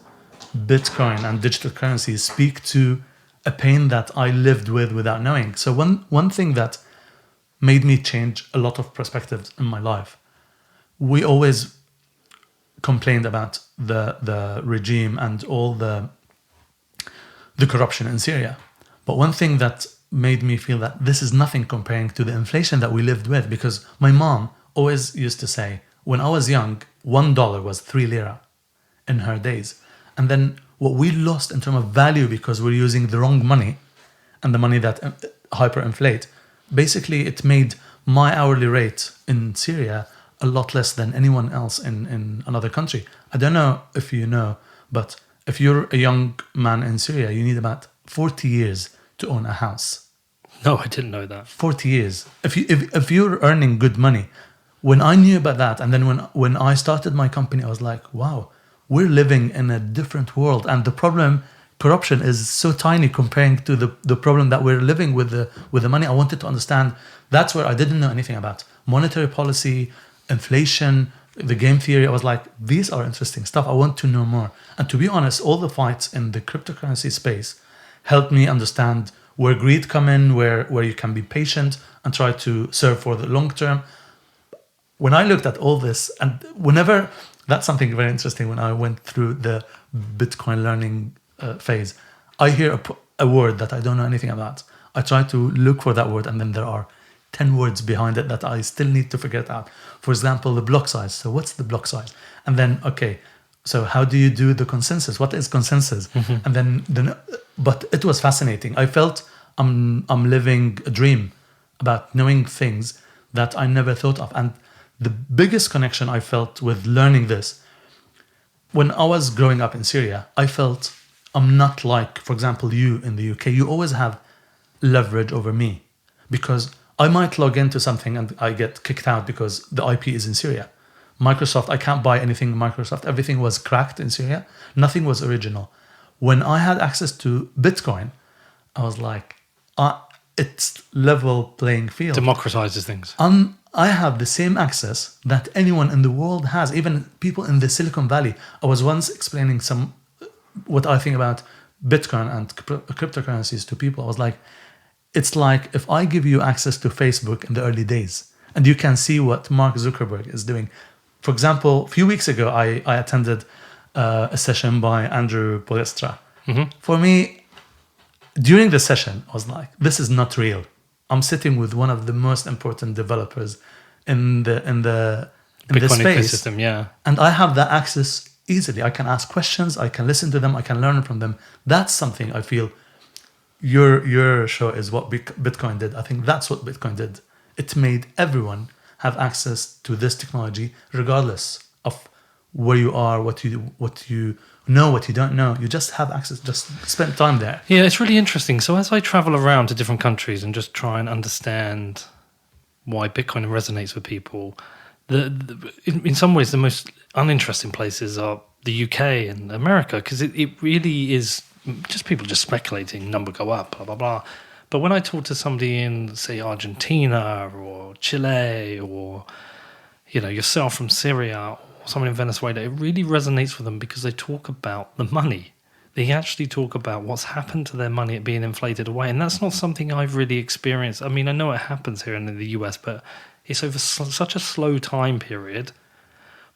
Bitcoin and digital currencies speak to a pain that I lived with without knowing. So one thing that made me change a lot of perspectives in my life. We always complained about the regime and all the corruption in Syria. But one thing that made me feel that this is nothing comparing to the inflation that we lived with, because my mom always used to say, when I was young, $1 was 3 lira in her days. And then what we lost in terms of value because we're using the wrong money and the money that hyperinflate, basically it made my hourly rate in Syria a lot less than anyone else in another country. I don't know if you know, but if you're a young man in Syria, you need about 40 years to own a house. No, I didn't know that. 40 years. If you're earning good money, when I knew about that, and then when I started my company, I was like, wow, we're living in a different world. And the problem, corruption, is so tiny comparing to the problem that we're living with the money. I wanted to understand. That's where I didn't know anything about monetary policy, inflation, the game theory. I was like, these are interesting stuff. I want to know more. And to be honest, all the fights in the cryptocurrency space helped me understand where greed come in, where you can be patient and try to serve for the long term. When I looked at all this, and that's something very interesting when I went through the Bitcoin learning phase, I hear a word that I don't know anything about. I try to look for that word, and then there are 10 words behind it that I still need to figure it out. For example, the block size. So what's the block size? And then, okay, so how do you do the consensus? What is consensus? And then, but it was fascinating. I felt I'm living a dream about knowing things that I never thought of. And the biggest connection I felt with learning this, when I was growing up in Syria, I felt I'm not like, for example, you in the UK. You always have leverage over me because I might log into something and I get kicked out because the IP is in Syria. Microsoft, I can't buy anything in Microsoft. Everything was cracked in Syria. Nothing was original. When I had access to Bitcoin, I was like, it's level playing field. Democratizes things. I have the same access that anyone in the world has, even people in the Silicon Valley. I was once explaining what I think about Bitcoin and cryptocurrencies to people. I was like, it's like if I give you access to Facebook in the early days and you can see what Mark Zuckerberg is doing. For example, a few weeks ago, I attended a session by Andrew Poelstra. For me, during the session, I was like, this is not real. I'm sitting with one of the most important developers in the Bitcoin space, ecosystem, yeah. and I have that access easily. I can ask questions, I can listen to them, I can learn from them. That's something I feel your show is what Bitcoin did. I think that's what Bitcoin did. It made everyone have access to this technology, regardless of where you are, what you know, what you don't know. You just have access. Just spend time there. Yeah, it's really interesting. So as I travel around to different countries and just try and understand why Bitcoin resonates with people, in some ways the most uninteresting places are the UK and America, because it really is just people just speculating, number go up, blah, blah, blah. But when I talk to somebody in, say, Argentina or Chile or, yourself from Syria or someone in Venezuela, it really resonates with them because they talk about the money. They actually talk about what's happened to their money, it being inflated away. And that's not something I've really experienced. I mean, I know it happens here in the US, but it's over such a slow time period.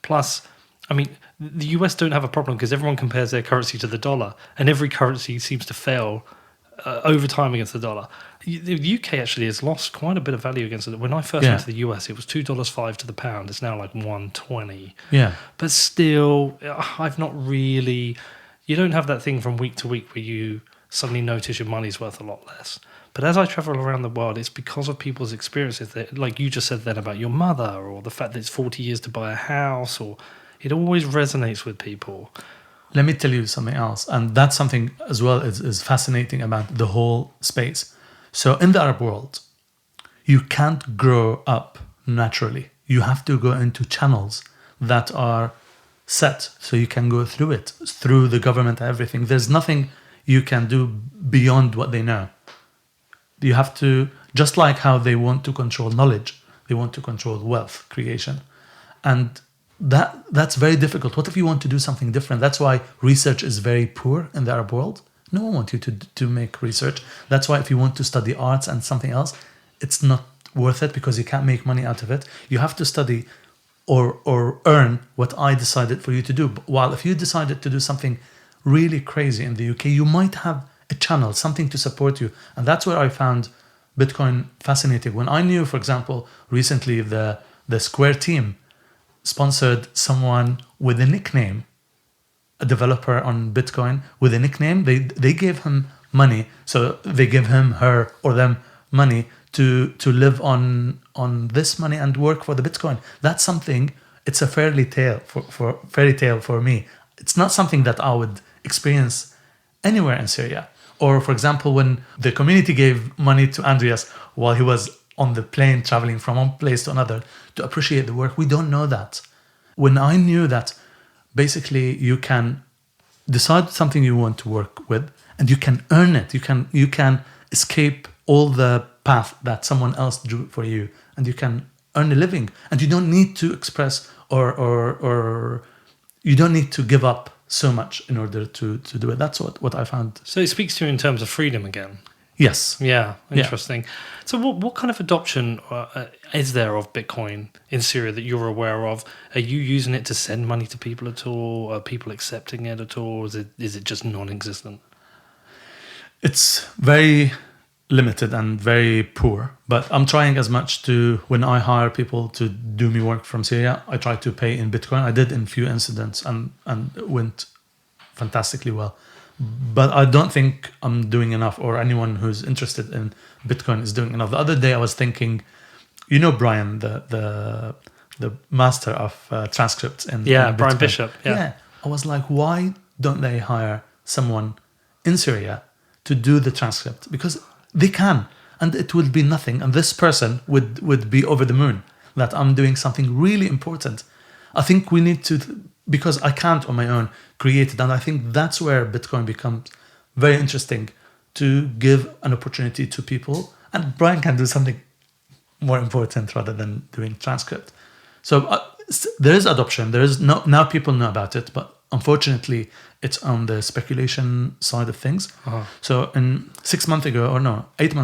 Plus, I mean, the US don't have a problem because everyone compares their currency to the dollar, and every currency seems to fail over time against the dollar. The UK actually has lost quite a bit of value against it. When I first went to the US, it was $2.05 to the pound. It's now like $1.20. Yeah. But still, I've not really... You don't have that thing from week to week where you suddenly notice your money's worth a lot less. But as I travel around the world, it's because of people's experiences that, like you just said then about your mother, or the fact that it's 40 years to buy a house, or it always resonates with people. Let me tell you something else. And that's something as well is fascinating about the whole space. So in the Arab world, you can't grow up naturally. You have to go into channels that are set so you can go through it, through the government and everything. There's nothing you can do beyond what they know. You have to, just like how they want to control knowledge, they want to control wealth creation. And that's very difficult. What if you want to do something different? That's why research is very poor in the Arab world. No one wants you to make research. That's why if you want to study arts and something else, it's not worth it because you can't make money out of it. You have to study or earn what I decided for you to do. While if you decided to do something really crazy in the UK, you might have a channel, something to support you. And that's where I found Bitcoin fascinating. When I knew, for example, recently the Square team sponsored someone with a nickname, a developer on Bitcoin with a nickname. They gave him money, so they give him, her, or them money to live on this money and work for the Bitcoin. That's something. It's a fairy tale for me. It's not something that I would experience anywhere in Syria. Or, for example, when the community gave money to Andreas while he was on the plane traveling from one place to another to appreciate the work. We don't know that. When I knew that basically you can decide something you want to work with and you can earn it. You can escape all the path that someone else drew for you and you can earn a living. And you don't need to express or you don't need to give up so much in order to do it. That's what I found. So it speaks to you in terms of freedom again. Yes. Yeah, interesting. Yeah. So what kind of adoption is there of Bitcoin in Syria that you're aware of? Are you using it to send money to people at all? Are people accepting it at all? Is it just non-existent? It's very limited and very poor. But I'm trying as much to, when I hire people to do me work from Syria, I try to pay in Bitcoin. I did in few incidents and it went fantastically well. But I don't think I'm doing enough, or anyone who's interested in Bitcoin is doing enough. The other day I was thinking, you know, Brian, the master of transcripts in Yeah, in Brian Bitcoin. Bishop. Yeah. I was like, why don't they hire someone in Syria to do the transcript? Because they can, and it would be nothing. And this person would be over the moon that I'm doing something really important. I think we need to, because I can't on my own create it. And I think that's where Bitcoin becomes very interesting, to give an opportunity to people. And Brian can do something more important rather than doing transcript. So there is adoption. There is now people know about it, but unfortunately, it's on the speculation side of things. Uh-huh. So 8 months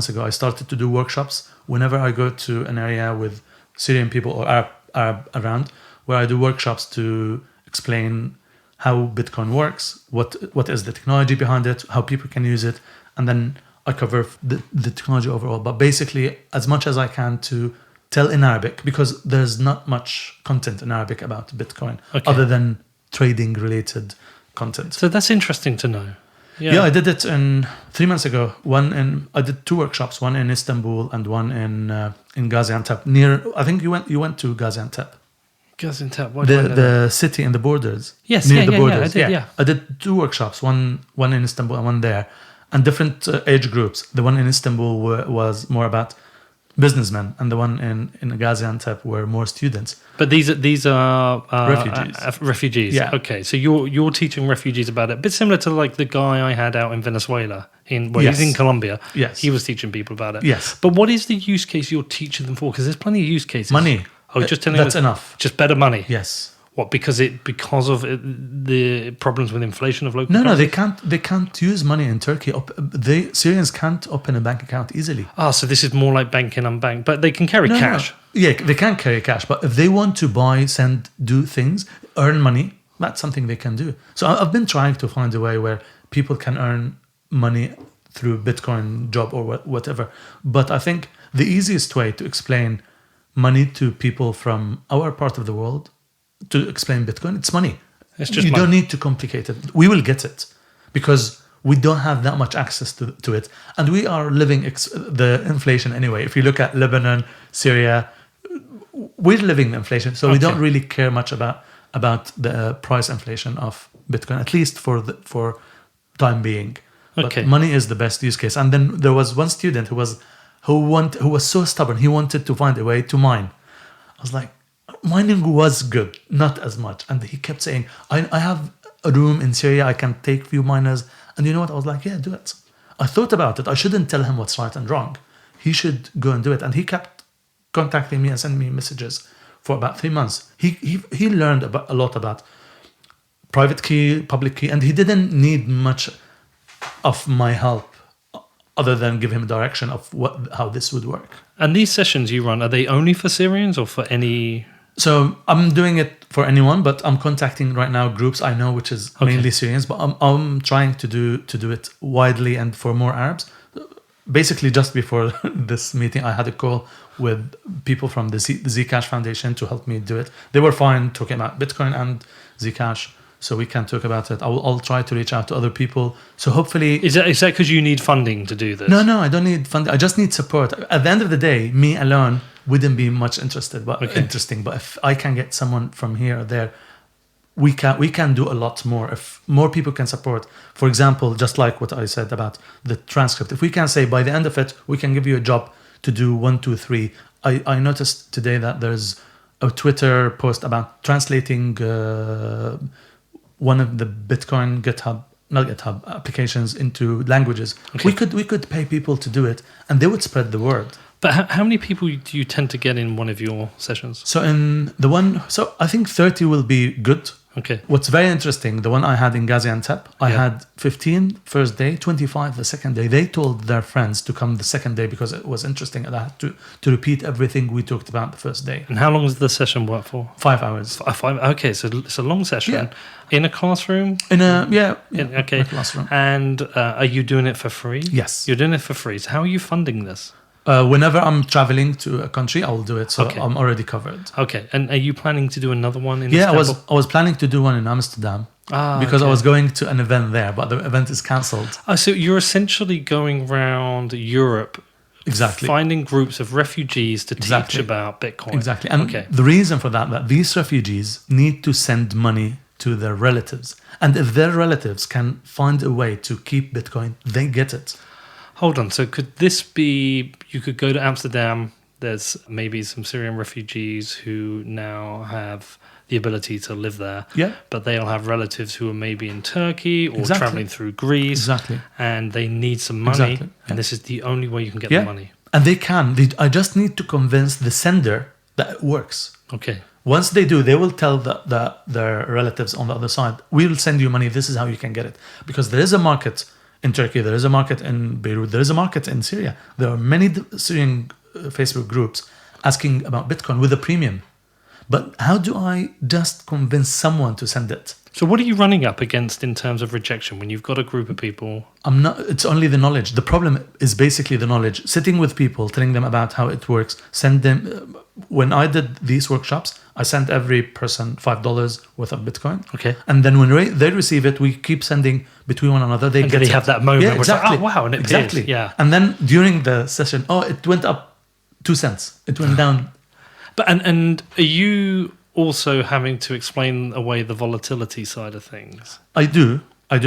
ago, I started to do workshops whenever I go to an area with Syrian people or Arab around, where I do workshops to explain how Bitcoin works, what is the technology behind it, how people can use it, and then I cover the technology overall. But basically, as much as I can to tell in Arabic, because there's not much content in Arabic about Bitcoin other than trading related content. So that's interesting to know. Yeah, I did it 3 months ago. I did 2 workshops, one in Istanbul and one in Gaziantep. I think you went to Gaziantep. Gaziantep, why do I know that? The city in the borders. Yes, near yeah, the yeah, borders. yeah, I did, yeah. I did 2 workshops, one in Istanbul and one there, and different age groups. The one in Istanbul was more about businessmen, and the one in Gaziantep were more students. But these are Refugees. Refugees. Yeah. Okay, so you're teaching refugees about it. A bit similar to like the guy I had out in Venezuela. He's in Colombia. Yes. He was teaching people about it. Yes. But what is the use case you're teaching them for? Because there's plenty of use cases. Money. Oh, just telling that's them enough. just better money. Yes. What? Because of the problems with inflation of local. No, currencies? they can't use money in Turkey. Syrians can't open a bank account easily. So this is more like banking unbanked, but they can carry cash. No. Yeah, they can carry cash, but if they want to buy, send, do things, earn money, that's something they can do. So I've been trying to find a way where people can earn money through Bitcoin job or whatever. But I think the easiest way to explain money to people from our part of the world, to explain Bitcoin, it's money. It's just you money. don't need to complicate it. We will get it because we don't have that much access to it, and we are living the inflation anyway. If you look at Lebanon, Syria, we're living the inflation, so we don't really care much about the price inflation of Bitcoin, at least for time being. Okay. But money is the best use case. And then there was one student who was so stubborn. He wanted to find a way to mine. I was like, mining was good, not as much. And he kept saying, I have a room in Syria, I can take few miners. And you know what? I was like, yeah, do it. I thought about it. I shouldn't tell him what's right and wrong. He should go and do it. And he kept contacting me and sending me messages for about 3 months. He learned a lot about private key, public key, and he didn't need much of my help other than give him a direction of how this would work. And these sessions you run, are they only for Syrians or for any? So I'm doing it for anyone, but I'm contacting right now groups I know, which is mainly Syrians, but I'm trying to do it widely and for more Arabs. Basically, just before this meeting, I had a call with people from the Zcash Foundation to help me do it. They were fine talking about Bitcoin and Zcash, so we can talk about it. I'll try to reach out to other people. So hopefully... Is that because you need funding to do this? No, I don't need funding. I just need support. At the end of the day, me alone wouldn't be much interesting. But if I can get someone from here or there, we can do a lot more. If more people can support, for example, just like what I said about the transcript, if we can say by the end of it, we can give you a job to do 1, 2, 3. I noticed today that there's a Twitter post about translating one of the Bitcoin not GitHub applications into languages. Okay. We could pay people to do it, and they would spread the word. But how many people do you tend to get in one of your sessions? So I think 30 will be good. Okay. What's very interesting, the one I had in Gaziantep, I Yeah. had 15 first day, 25 the second day. They told their friends to come the second day because it was interesting, and I had to repeat everything we talked about the first day. And how long does the session work for? 5 hours. Five. Okay, so it's a long session Yeah. in a classroom. In a, Okay. in a classroom. And are you doing it for free? Yes. You're doing it for free. So how are you funding this? Whenever I'm traveling to a country, I will do it. So Okay. I'm already covered. Okay. And are you planning to do another one in Yeah, Istanbul? I was planning to do one in Amsterdam because I okay. was going to an event there, but the event is cancelled. So you're essentially going around Europe, Exactly. finding groups of refugees to teach Exactly. about Bitcoin. Exactly. And Okay. the reason for that these refugees need to send money to their relatives. And if their relatives can find a way to keep Bitcoin, they get it. Hold on. So could this be? You could go to Amsterdam. There's maybe some Syrian refugees who now have the ability to live there. Yeah. But they'll have relatives who are maybe in Turkey or Exactly. traveling through Greece. Exactly. And they need some money. Exactly. Yeah. And this is the only way you can get Yeah. the money. And they can. I just need to convince the sender that it works. Okay. Once they do, they will tell their relatives on the other side, we will send you money. This is how you can get it. Because there is a market in Turkey. There is a market in Beirut. There is a market in Syria. There are many Syrian Facebook groups asking about Bitcoin with a premium. But how do I just convince someone to send it? So what are you running up against in terms of rejection when you've got a group of people? It's only the knowledge. The problem is basically the knowledge. Sitting with people, telling them about how it works. Send them. When I did these workshops, I sent every person $5 worth of Bitcoin. Okay. And then when they receive it, we keep sending between one another. They And get they it. have that moment Yeah, where it's like, exactly. oh, wow, and it exactly. did. Yeah. And then during the session, it went up 2 cents. It went down. But and are you also having to explain away the volatility side of things? I do,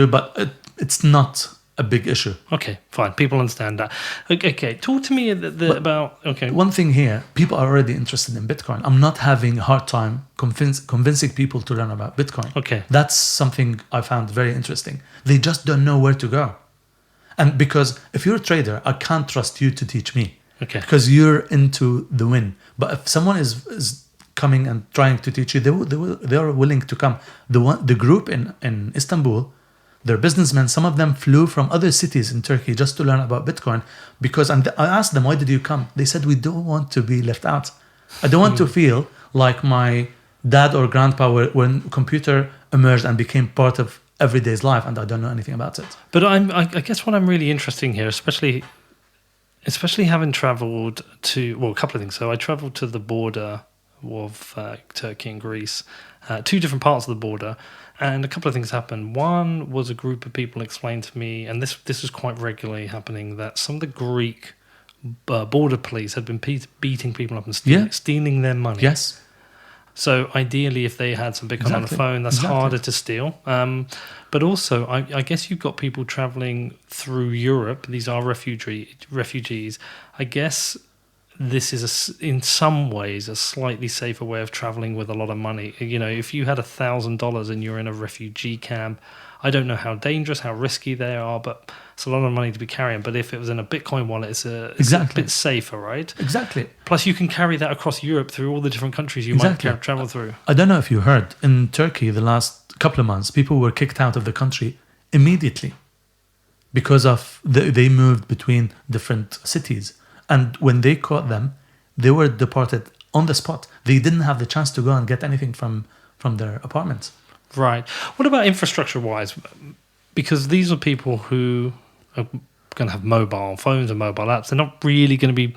but it's not a big issue. Okay, fine. People understand that. Okay, talk to me about. Okay, One thing here, people are already interested in Bitcoin. I'm not having a hard time convincing people to learn about Bitcoin. Okay. That's something I found very interesting. They just don't know where to go. And because if you're a trader, I can't trust you to teach me. Okay. Because you're into the win. But if someone is coming and trying to teach you, they are willing to come. The group in Istanbul, they're businessmen. Some of them flew from other cities in Turkey just to learn about Bitcoin. I asked them, why did you come? They said, we don't want to be left out. I don't want to feel like my dad or grandpa when computer emerged and became part of everyday's life and I don't know anything about it. But I guess what I'm really interested in here, especially having travelled to, well, a couple of things. So I travelled to the border of Turkey and Greece, 2 different parts of the border, and a couple of things happened. One was a group of people explained to me, and this was quite regularly happening, that some of the Greek border police had been beating people up and stealing their money. Yes. So ideally, if they had some Bitcoin on the phone, that's harder to steal. But also, I guess you've got people traveling through Europe. These are refugees. I guess this is, in some ways, a slightly safer way of traveling with a lot of money. You know, if you had $1,000 and you're in a refugee camp, I don't know how dangerous, how risky they are, but it's a lot of money to be carrying. But if it was in a Bitcoin wallet, it's a bit safer, right? Exactly. Plus, you can carry that across Europe through all the different countries you might travel through. I don't know if you heard, in Turkey, the last couple of months, people were kicked out of the country immediately because of they moved between different cities. And when they caught them, they were deported on the spot. They didn't have the chance to go and get anything from their apartments. Right. What about infrastructure-wise? Because these are people who are going to have mobile phones and mobile apps. They're not really going to be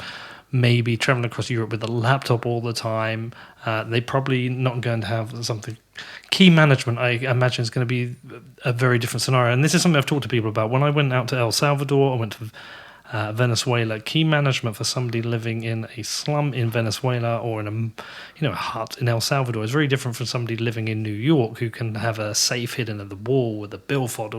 maybe traveling across Europe with a laptop all the time. They're probably not going to have something. Key management, I imagine, is going to be a very different scenario. And this is something I've talked to people about. When I went out to El Salvador, I went to Venezuela. Key management for somebody living in a slum in Venezuela or in a hut in El Salvador is very different from somebody living in New York who can have a safe hidden at the wall with a billfold,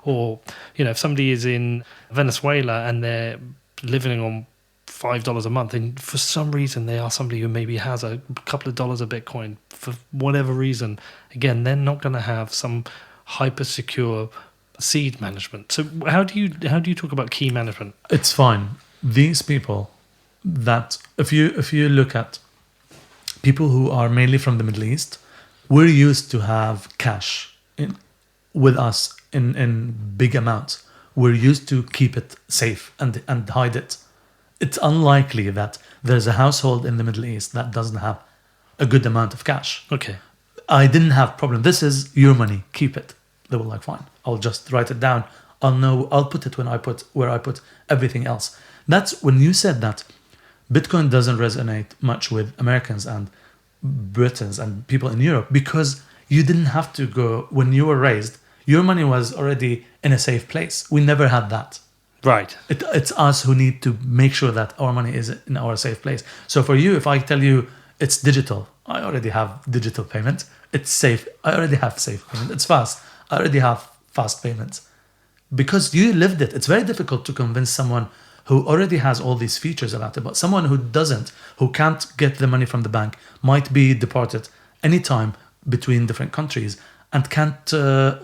or if somebody is in Venezuela and they're living on $5 a month, and for some reason they are somebody who maybe has a couple of dollars of Bitcoin for whatever reason, again, they're not going to have some hyper secure seed management. So how do you talk about key management? It's fine. These people, that if you look at people who are mainly from the Middle East, we're used to have cash with us in big amounts. We're used to keep it safe and hide it. It's unlikely that there's a household in the Middle East that doesn't have a good amount of cash. Okay. I didn't have problem. This is your money. Keep it. They were like, fine. I'll just write it down. I'll put it where I put everything else. That's when you said that Bitcoin doesn't resonate much with Americans and Britons and people in Europe because you didn't have to go when you were raised. Your money was already in a safe place. We never had that. Right. It's us who need to make sure that our money is in our safe place. So for you, if I tell you it's digital, I already have digital payment. It's safe. I already have safe payment. It's fast. I already have fast payments. Because you lived it. It's very difficult to convince someone who already has all these features about it, but someone who doesn't, who can't get the money from the bank, might be deported anytime between different countries and can't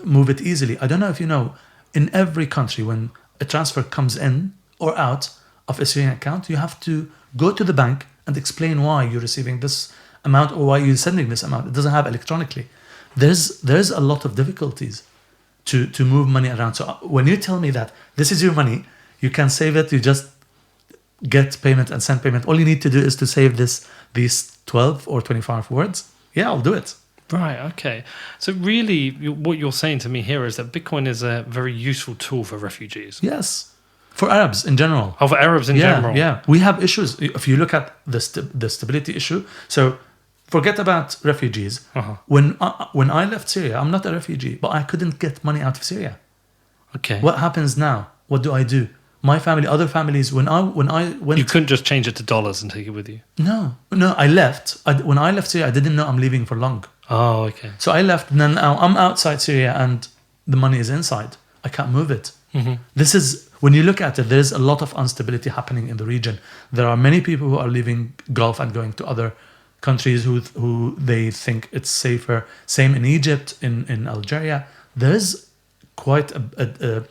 move it easily. I don't know if you know, in every country, when a transfer comes in or out of a Syrian account, you have to go to the bank and explain why you're receiving this amount or why you're sending this amount. It doesn't have electronically. There's a lot of difficulties to move money around. So when you tell me that this is your money, you can save it, you just get payment and send payment. All you need to do is to save these 12 or 25 words. Yeah, I'll do it. Right, okay. So really, what you're saying to me here is that Bitcoin is a very useful tool for refugees. Yes. For Arabs in general. Oh, for Arabs in general. Yeah, we have issues. If you look at the stability issue, so forget about refugees. Uh-huh. When I left Syria, I'm not a refugee, but I couldn't get money out of Syria. Okay. What happens now? What do I do? My family, other families, when I went... You couldn't just change it to dollars and take it with you? No, I left. When I left Syria, I didn't know I'm leaving for long. Oh, okay. So I left, and then now I'm outside Syria and the money is inside. I can't move it. Mm-hmm. This is, when you look at it, there's a lot of instability happening in the region. There are many people who are leaving Gulf and going to other countries who they think it's safer. Same in Egypt, in Algeria. There's quite a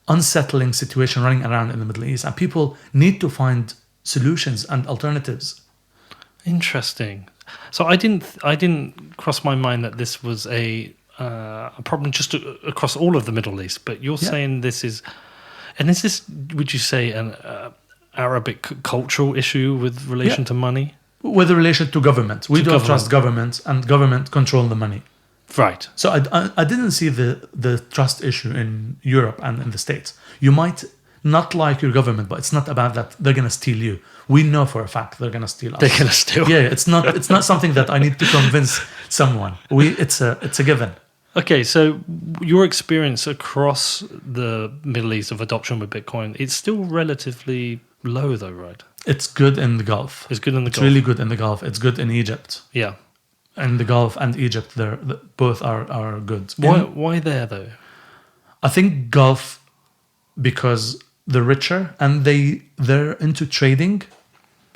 unsettling situation running around in the Middle East, and people need to find solutions and alternatives. Interesting. So I didn't cross my mind that this was a problem just across all of the Middle East. But you're saying this is, and is this, would you say, an Arabic cultural issue with relation to money? With relation to government, we don't trust government, and government control the money. Right. So I didn't see the trust issue in Europe and in the States. You might not like your government, but it's not about that they're going to steal you. We know for a fact they're going to steal us. They're going to steal. Yeah, it's not something that I need to convince someone. It's a given. Okay, so your experience across the Middle East of adoption with Bitcoin, it's still relatively low though, right? It's good in the Gulf. It's good in the It's Gulf. really good in the Gulf. It's good in Egypt. Yeah. And the Gulf and Egypt, both are good. Why there though? I think Gulf, because they're richer and they're into trading.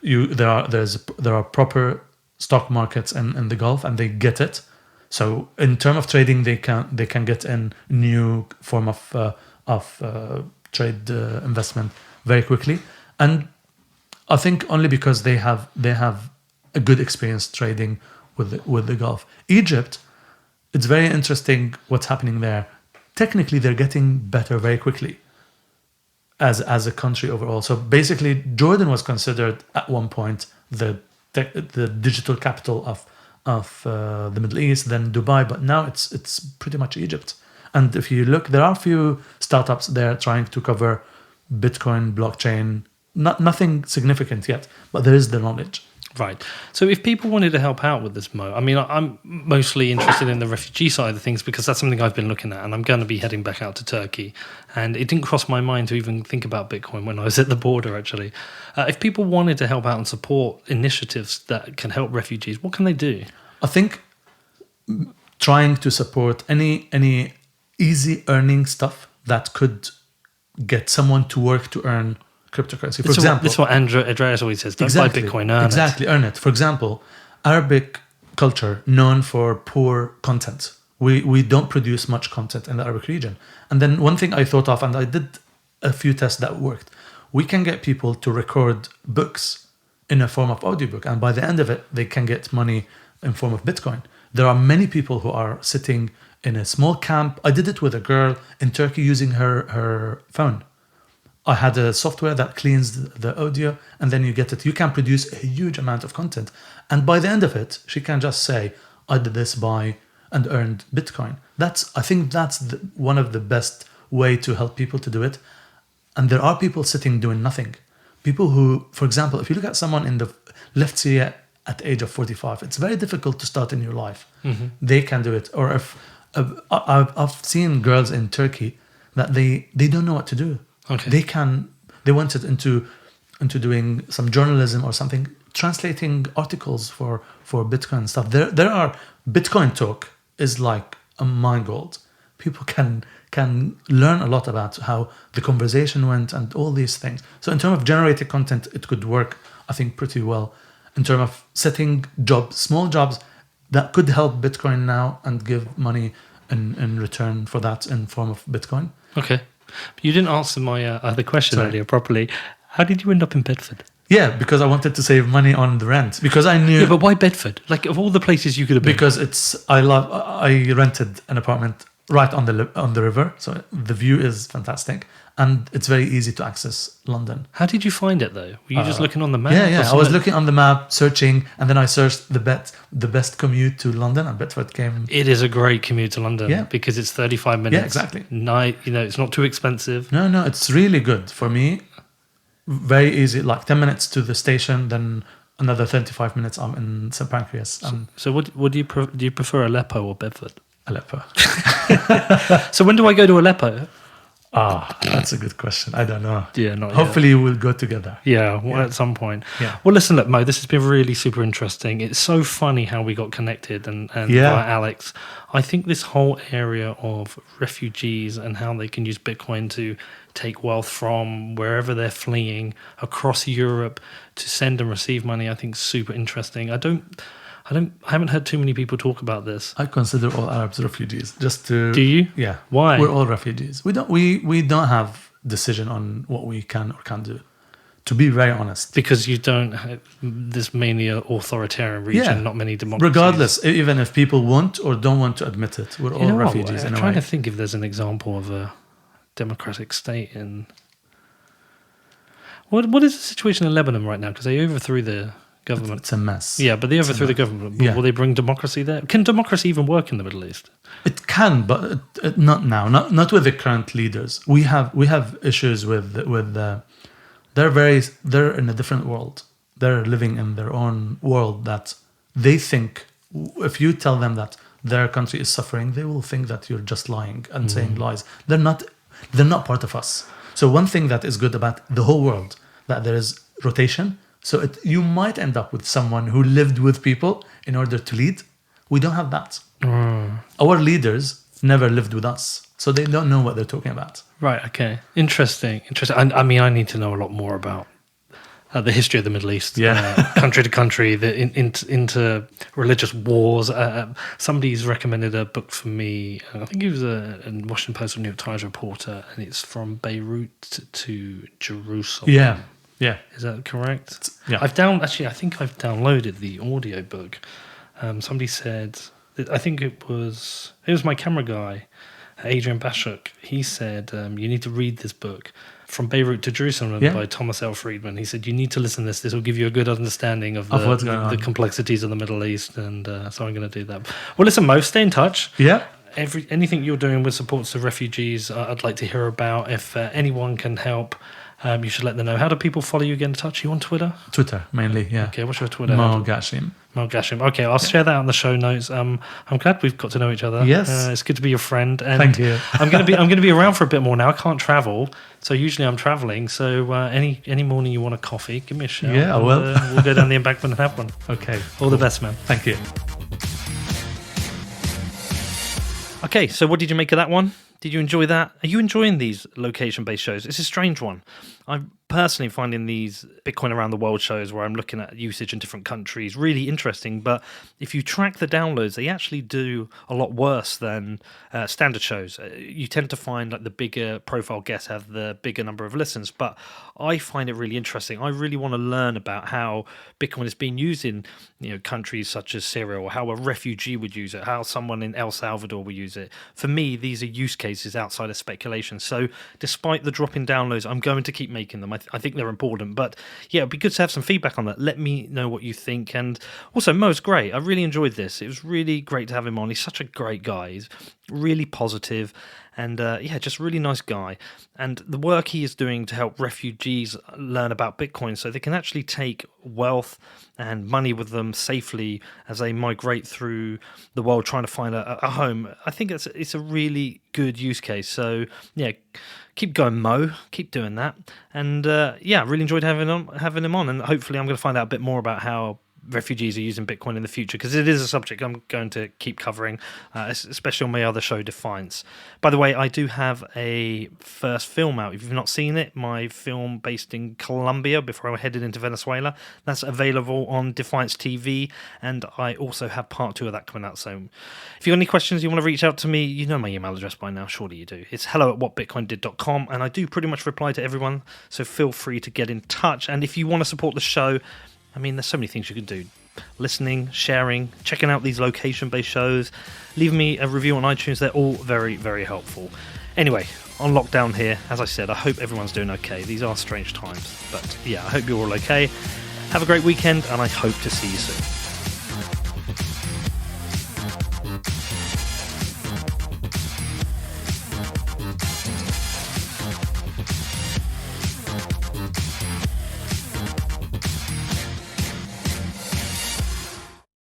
There are proper stock markets in the Gulf, and they get it. So in terms of trading, they can get in new form of trade investment very quickly. And I think only because they have a good experience trading with the Gulf. Egypt, it's very interesting what's happening there. Technically, they're getting better very quickly as a country overall. So basically, Jordan was considered at one point the digital capital of the Middle East, then Dubai, but now it's pretty much Egypt. And if you look, there are a few startups there trying to cover Bitcoin, blockchain. Nothing significant yet, but there is the knowledge. Right. So if people wanted to help out with this, Mo, I mean, I'm mostly interested in the refugee side of things because that's something I've been looking at, and I'm going to be heading back out to Turkey. And it didn't cross my mind to even think about Bitcoin when I was at the border, actually. If people wanted to help out and support initiatives that can help refugees, what can they do? I think trying to support any easy earning stuff that could get someone to work to earn cryptocurrency. For example, that's what Andreas always says. Don't buy Bitcoin, earn it. Earn it. For example, Arabic culture known for poor content. We don't produce much content in the Arabic region. And then one thing I thought of, and I did a few tests that worked. We can get people to record books in a form of audiobook, and by the end of it, they can get money in form of Bitcoin. There are many people who are sitting in a small camp. I did it with a girl in Turkey using her phone. I had a software that cleans the audio, and then you get it. You can produce a huge amount of content. And by the end of it, she can just say, I did this by and earned Bitcoin. I think that's one of the best way to help people to do it. And there are people sitting doing nothing. People who, for example, if you look at someone in the left Syria at the age of 45, it's very difficult to start a new life. Mm-hmm. They can do it. Or if I've seen girls in Turkey that they don't know what to do. Okay. They wanted into doing some journalism or something, translating articles for Bitcoin and stuff. There are Bitcoin talk is like a mind gold. People can learn a lot about how the conversation went and all these things. So in terms of generating content, it could work, I think, pretty well. In terms of setting jobs, small jobs that could help Bitcoin now and give money in return for that in form of Bitcoin. Okay. But you didn't answer my other question earlier properly. How did you end up in Bedford? Yeah, because I wanted to save money on the rent. Because I knew... Yeah, but why Bedford? Like, of all the places you could have been. Because I rented an apartment right on the river, so the view is fantastic, and it's very easy to access London. How did you find it, though? Were you just looking on the map? Yeah. I was looking on the map, searching, and then I searched the best commute to London, and Bedford came. It is a great commute to London because it's 35 minutes. Yeah, exactly. It's not too expensive. No, it's really good for me. Very easy, like 10 minutes to the station, then another 35 minutes I'm in St Pancras. So what do you prefer, Aleppo or Bedford? Aleppo. So when do I go to Aleppo? That's a good question. I don't know. Yeah, not yet. Hopefully we'll go together. Yeah, at some point. Yeah. Well, listen, look, Mo, this has been really super interesting. It's so funny how we got connected and via Alex. I think this whole area of refugees and how they can use Bitcoin to take wealth from wherever they're fleeing across Europe to send and receive money, I think is super interesting. I haven't heard too many people talk about this. I consider all Arabs refugees. Do you? Yeah. Why? We're all refugees. We don't have decision on what we can or can't do. To be very honest. Because you don't. There's mainly an authoritarian region, not many democracies. Regardless, even if people want or don't want to admit it, we're all refugees. I'm trying to think if there's an example of a democratic state in. What is the situation in Lebanon right now? Because they overthrew the government. It's a mess. Yeah, but they overthrew the government. Will they bring democracy there? Can democracy even work in the Middle East? It can, but not now. Not with the current leaders. We have issues with they're in a different world. They're living in their own world that they think if you tell them that their country is suffering, they will think that you're just lying and saying lies. They're not part of us. So one thing that is good about the whole world, that there is rotation. So you might end up with someone who lived with people in order to lead. We don't have that. Our leaders never lived with us, so they don't know what they're talking about. Right, okay. Interesting. I mean, I need to know a lot more about the history of the Middle East, country to country, into religious wars. Somebody's recommended a book for me. I think it was a Washington Post or New York Times reporter, and it's From Beirut to Jerusalem. Yeah. Is that correct? Yeah. I think I've downloaded the audio book. Somebody said, I think it was my camera guy, Adrian Bashuk. He said, you need to read this book, From Beirut to Jerusalem by Thomas L. Friedman. He said, you need to listen to this. This will give you a good understanding of what's going on. The complexities of the Middle East. And so I'm going to do that. Well, listen, Mo, stay in touch. Yeah. Anything you're doing with supports of refugees, I'd like to hear about. If anyone can help, you should let them know. How do people follow you, get in touch? Are you on Twitter? Twitter, mainly, yeah. Okay, what's your Twitter? Mo Ghashim. Mo Ghashim. Okay, I'll share that on the show notes. I'm glad we've got to know each other. Yes. It's good to be your friend. And thank you. I'm gonna be around for a bit more now. I can't travel, so usually I'm traveling. So any morning you want a coffee, give me a shout. Yeah, I will. We'll go down the embankment and have one. Okay. All the best, man. Thank you. Okay, so what did you make of that one? Did you enjoy that? Are you enjoying these location-based shows? It's a strange one. personally finding these Bitcoin around the world shows where I'm looking at usage in different countries really interesting. But if you track the downloads, they actually do a lot worse than standard shows. You tend to find like the bigger profile guests have the bigger number of listens, but I find it really interesting. I really want to learn about how Bitcoin is being used in countries such as Syria, or how a refugee would use it, how someone in El Salvador would use it. For me, these are use cases outside of speculation. So despite the drop in downloads, I'm going to keep making them. I think they're important. But yeah, it'd be good to have some feedback on that. Let me know what you think. And also, Mo's great. I really enjoyed this. It was really great to have him on. He's such a great guy. He's really positive. And just really nice guy. And the work he is doing to help refugees learn about Bitcoin so they can actually take wealth and money with them safely as they migrate through the world trying to find a home. I think it's a really good use case. So yeah, keep going, Mo. Keep doing that. And really enjoyed having him on. And hopefully I'm going to find out a bit more about how refugees are using Bitcoin in the future, because it is a subject I'm going to keep covering, especially on my other show, Defiance. By the way, I do have a first film out. If you've not seen it, my film based in Colombia before I headed into Venezuela, that's available on Defiance TV, and I also have part 2 of that coming out soon. If you've got any questions, you want to reach out to me, you know my email address by now, surely you do. It's hello@whatbitcoindid.com, and I do pretty much reply to everyone, so feel free to get in touch. And if you want to support the show, I mean, there's so many things you can do. Listening, sharing, checking out these location-based shows, leaving me a review on iTunes. They're all very, very helpful. Anyway, on lockdown here, as I said, I hope everyone's doing okay. These are strange times. But yeah, I hope you're all okay. Have a great weekend, and I hope to see you soon.